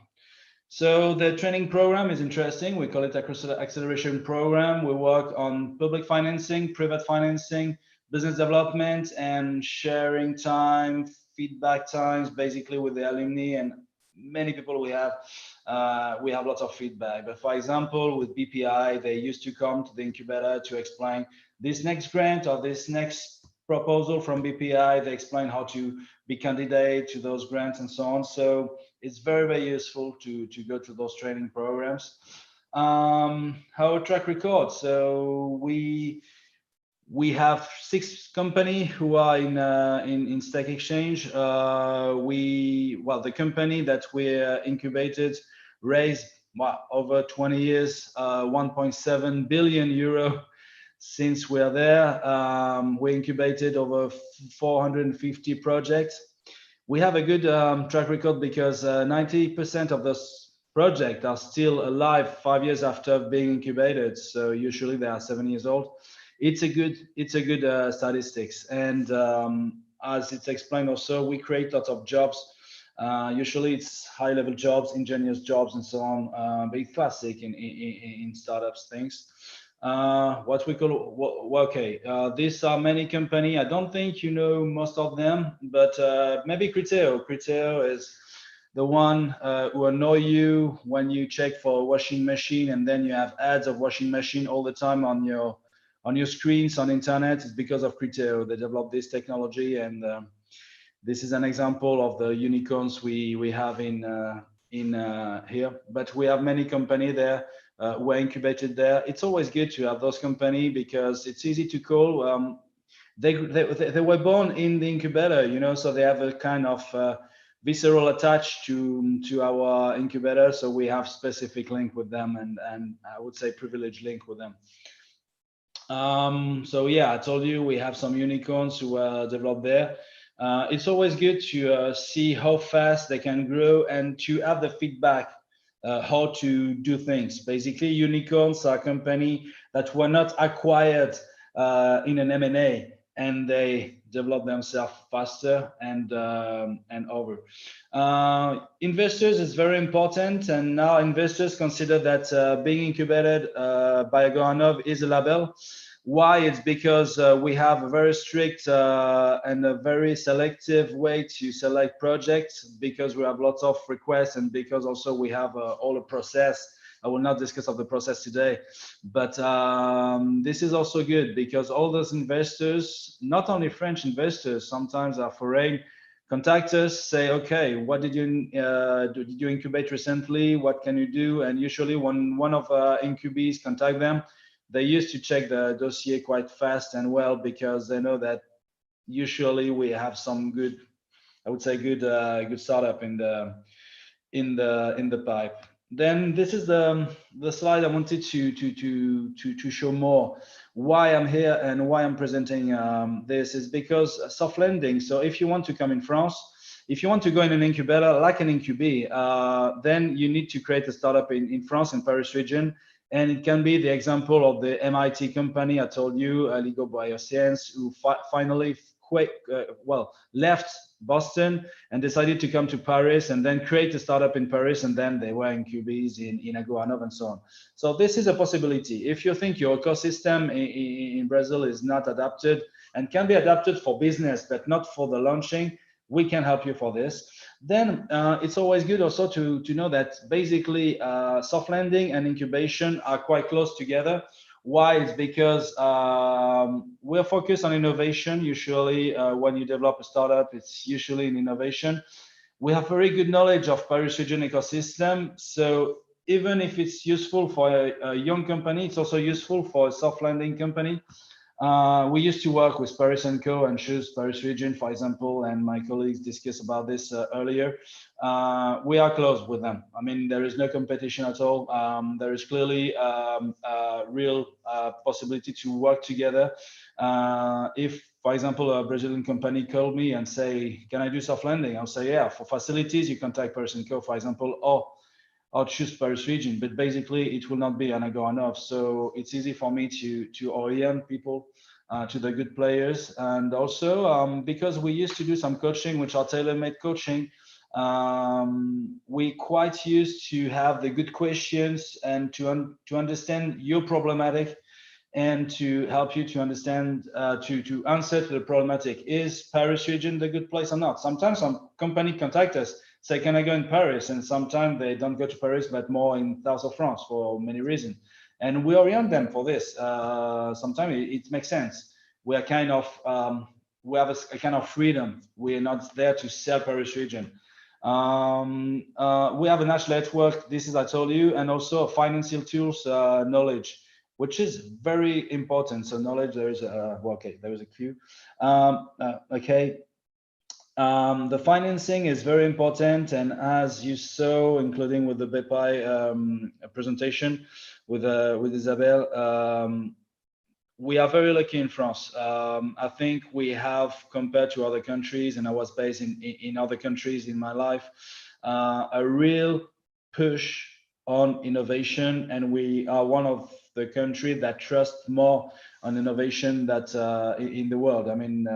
So the training program is interesting. We call it acceleration program. We work on public financing, private financing, business development, and sharing time, feedback times, basically with the alumni and many people we have lots of feedback. But for example, with BPI, they used to come to the incubator to explain this next grant or this next proposal from BPI. They explain how to be candidate to those grants and so on. So it's very, very useful to go to those training programs. Our track record. So we have 6 companies who are in Stack Exchange. The company that we incubated raised over 20 years, 1.7 billion euro since we're there. We incubated over 450 projects. We have a good track record because 90% of those projects are still alive 5 years after being incubated. So usually they are 7 years old. It's a good statistics, and as it's explained also, we create lots of jobs. Usually it's high-level jobs, engineers jobs, and so on. But it's classic in startups things. What we call these are many companies. I don't think you know most of them, but maybe Criteo. Criteo is the one who annoy you when you check for a washing machine, and then you have ads of washing machine all the time on your screens on internet. Is because of Criteo. They developed this technology, and this is an example of the unicorns we have in here. But we have many companies there who are incubated there. It's always good to have those companies because it's easy to call. They were born in the incubator, you know, so they have a kind of visceral attached to our incubator. So we have specific link with them, and I would say privileged link with them. So yeah, I told you we have some unicorns who are developed there. It's always good to see how fast they can grow and to have the feedback how to do things. Basically, unicorns are companies that were not acquired in an M&A, and they develop themselves faster and over. Investors is very important, and now investors consider that being incubated by Agoranov is a label. Why? It's because we have a very strict and a very selective way to select projects, because we have lots of requests, and because also we have all a process. I will not discuss of the process today, but this is also good because all those investors, not only French investors, sometimes are foreign, contact us, say, okay, what did you incubate recently? What can you do? And usually when one of incubees contact them, they used to check the dossier quite fast and well, because they know that usually we have some good, I would say good startup in the pipe. Then this is the slide I wanted to show more. Why I'm here and why I'm presenting this is because soft landing. So if you want to come in France, if you want to go in an incubator like an incubee, then you need to create a startup in France, in Paris region. And it can be the example of the MIT company I told you, Ligo Bioscience, who finally left Boston and decided to come to Paris and then create a startup in Paris, and then they were incubees in Agoranov and so on. So this is a possibility. If you think your ecosystem in Brazil is not adapted and can be adapted for business, but not for the launching, we can help you for this. Then it's always good also to know that basically soft landing and incubation are quite close together. Why? It's because we're focused on innovation. Usually when you develop a startup, it's usually in innovation. We have very good knowledge of Paris region ecosystem. So even if it's useful for a young company, it's also useful for a soft landing company. We used to work with Paris & Co. and choose Paris region, for example, and my colleagues discussed about this earlier. We are close with them. I mean, there is no competition at all. There is clearly a real possibility to work together. If, for example, a Brazilian company called me and say, can I do soft landing? I'll say, yeah, for facilities, you contact Paris & Co., for example, or I'll choose Paris region, but basically it will not be an Agoranov. So it's easy for me to orient people to the good players. And also because we used to do some coaching, which are tailor-made coaching, we quite used to have the good questions and to understand your problematic and to help you to understand, to answer to the problematic. Is Paris region the good place or not? Sometimes some company contact us, say, can I go in Paris? And sometimes they don't go to Paris, but more in south of France for many reasons. And we orient them for this. Sometimes it makes sense. We are kind of, we have a kind of freedom. We are not there to sell Paris region. We have a national network, this is I told you, and also financial tools knowledge, which is very important. So knowledge, there is a, well, okay, there is a queue. Okay. The financing is very important, and as you saw, including with the BPI presentation with Isabelle, we are very lucky in France. I think we have, compared to other countries, and I was based in other countries in my life, a real push on innovation, and we are one of the countries that trust more on innovation that in the world. I mean,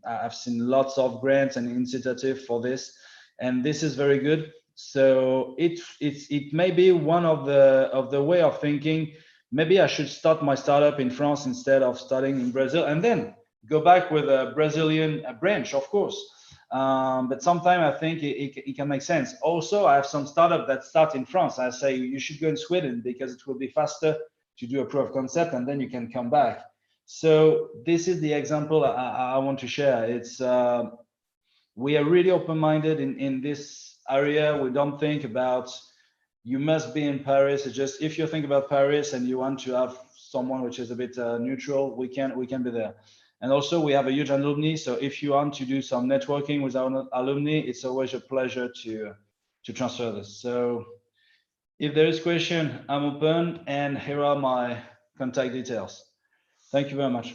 I've seen lots of grants and initiatives for this, and this is very good. So it may be one of the way of thinking. Maybe I should start my startup in France instead of starting in Brazil, and then go back with a Brazilian branch, of course. But sometimes I think it can make sense. Also, I have some startup that start in France. I say you should go in Sweden because it will be faster to do a proof of concept, and then you can come back. So this is the example I want to share. It's we are really open-minded in this area. We don't think about you must be in Paris. It's just if you think about Paris and you want to have someone which is a bit neutral, we can be there. And also we have a huge alumni. So if you want to do some networking with our alumni, it's always a pleasure to transfer this. So if there is question, I'm open, and here are my contact details. Thank you very much.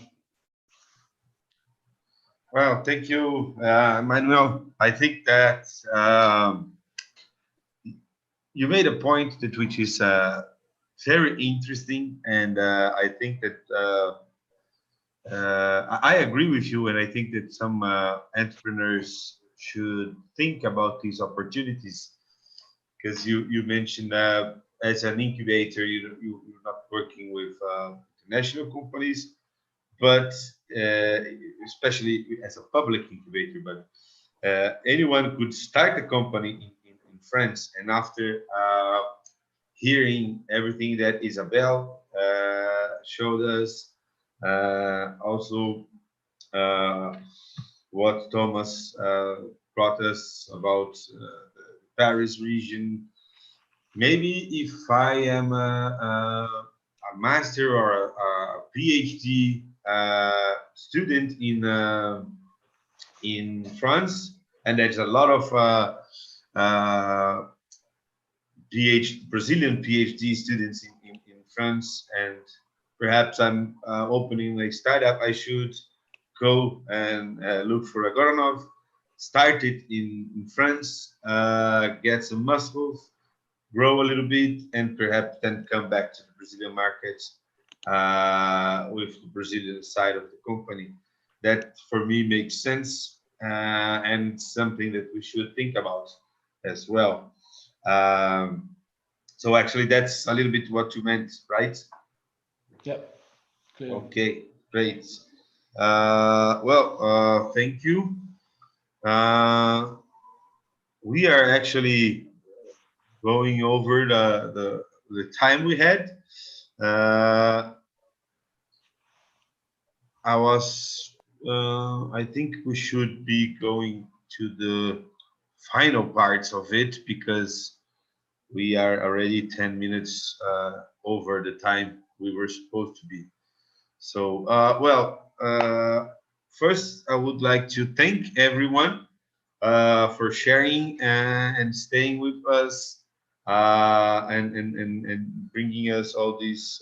Well, thank you, Emmanuel. I think that you made a point that which is very interesting, and I think that I agree with you, and I think that some entrepreneurs should think about these opportunities, because you mentioned as an incubator, you're not working with international companies, but especially as a public incubator, but anyone could start a company in France, and after hearing everything that Isabelle showed us, also what Thomas brought us about the Paris region. Maybe if I am a master or a PhD student in France, and there's a lot of Brazilian PhD students in France, and perhaps I'm opening a startup, I should go and look for Agoranov, start it in France, get some muscles, grow a little bit, and perhaps then come back to the Brazilian market with the Brazilian side of the company. That for me makes sense, and something that we should think about as well. So actually that's a little bit what you meant, right? Yep. Clear. Okay, great. Well, thank you. We are actually going over the time we had. I think we should be going to the final parts of it, because we are already 10 minutes over the time we were supposed to be. So, first I would like to thank everyone for sharing and staying with us and bringing us all this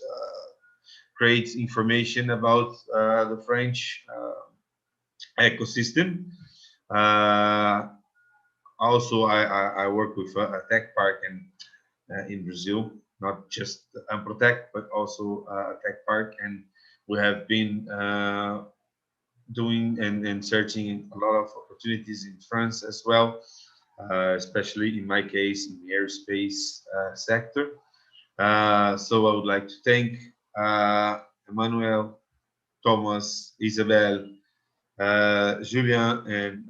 great information about the French ecosystem. Also, I work with a tech park in Brazil, not just Anprotec, but also a tech park, and we have been doing and searching a lot of opportunities in France as well, especially in my case in the aerospace sector. So I would like to thank Emmanuel, Thomas, Isabelle, Julien, and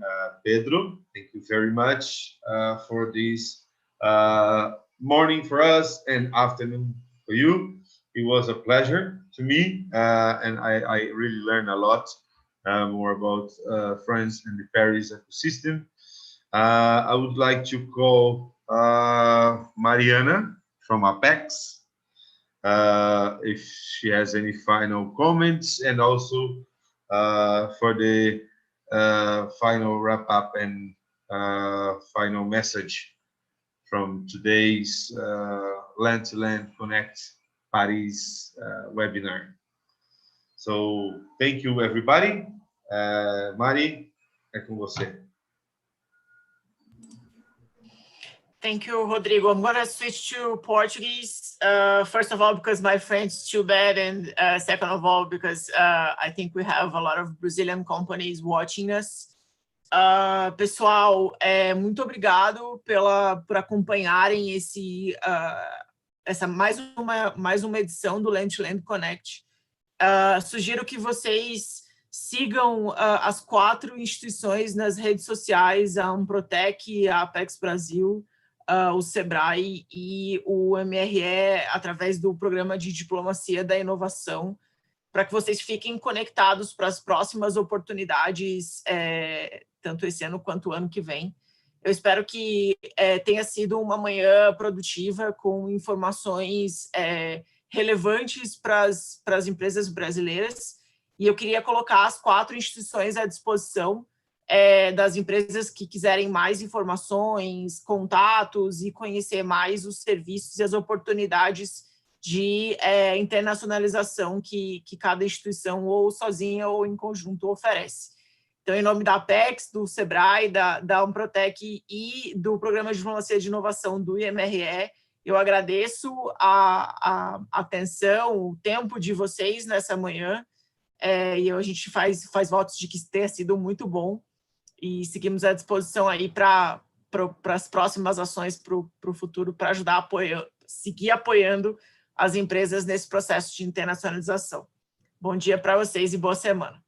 Pedro. Thank you very much for this morning for us and afternoon for you. It was a pleasure to me, and I really learned a lot more about France and the Paris ecosystem. I would like to call Mariana from Apex, if she has any final comments, and also for the final wrap up and final message from today's Land2land Connect Paris webinar. So thank you, everybody. Mari, é com você. Thank you, Rodrigo. I'm going to switch to Portuguese. First of all, because my French is too bad, and second of all, because I think we have a lot of Brazilian companies watching us. Pessoal, muito obrigado por acompanharem essa mais uma edição do Land2land Connect. Sugiro que vocês sigam as 4 instituições nas redes sociais, a Anprotec, a Apex Brasil, o Sebrae e o MRE, através do Programa de Diplomacia da Inovação, para que vocês fiquem conectados para as próximas oportunidades, tanto esse ano quanto o ano que vem. Eu espero que tenha sido uma manhã produtiva, com informações relevantes para as empresas brasileiras, e eu queria colocar as 4 instituições à disposição das empresas que quiserem mais informações, contatos e conhecer mais os serviços e as oportunidades de internacionalização que cada instituição, ou sozinha ou em conjunto, oferece. Então, em nome da Apex, do Sebrae, da Anprotec e do Programa Diplomacia Inovação do IMRE, eu agradeço a atenção, o tempo de vocês nessa manhã, e a gente faz votos de que tenha sido muito bom, e seguimos à disposição aí para as próximas ações para o futuro, para ajudar seguir apoiando as empresas nesse processo de internacionalização. Bom dia para vocês e boa semana.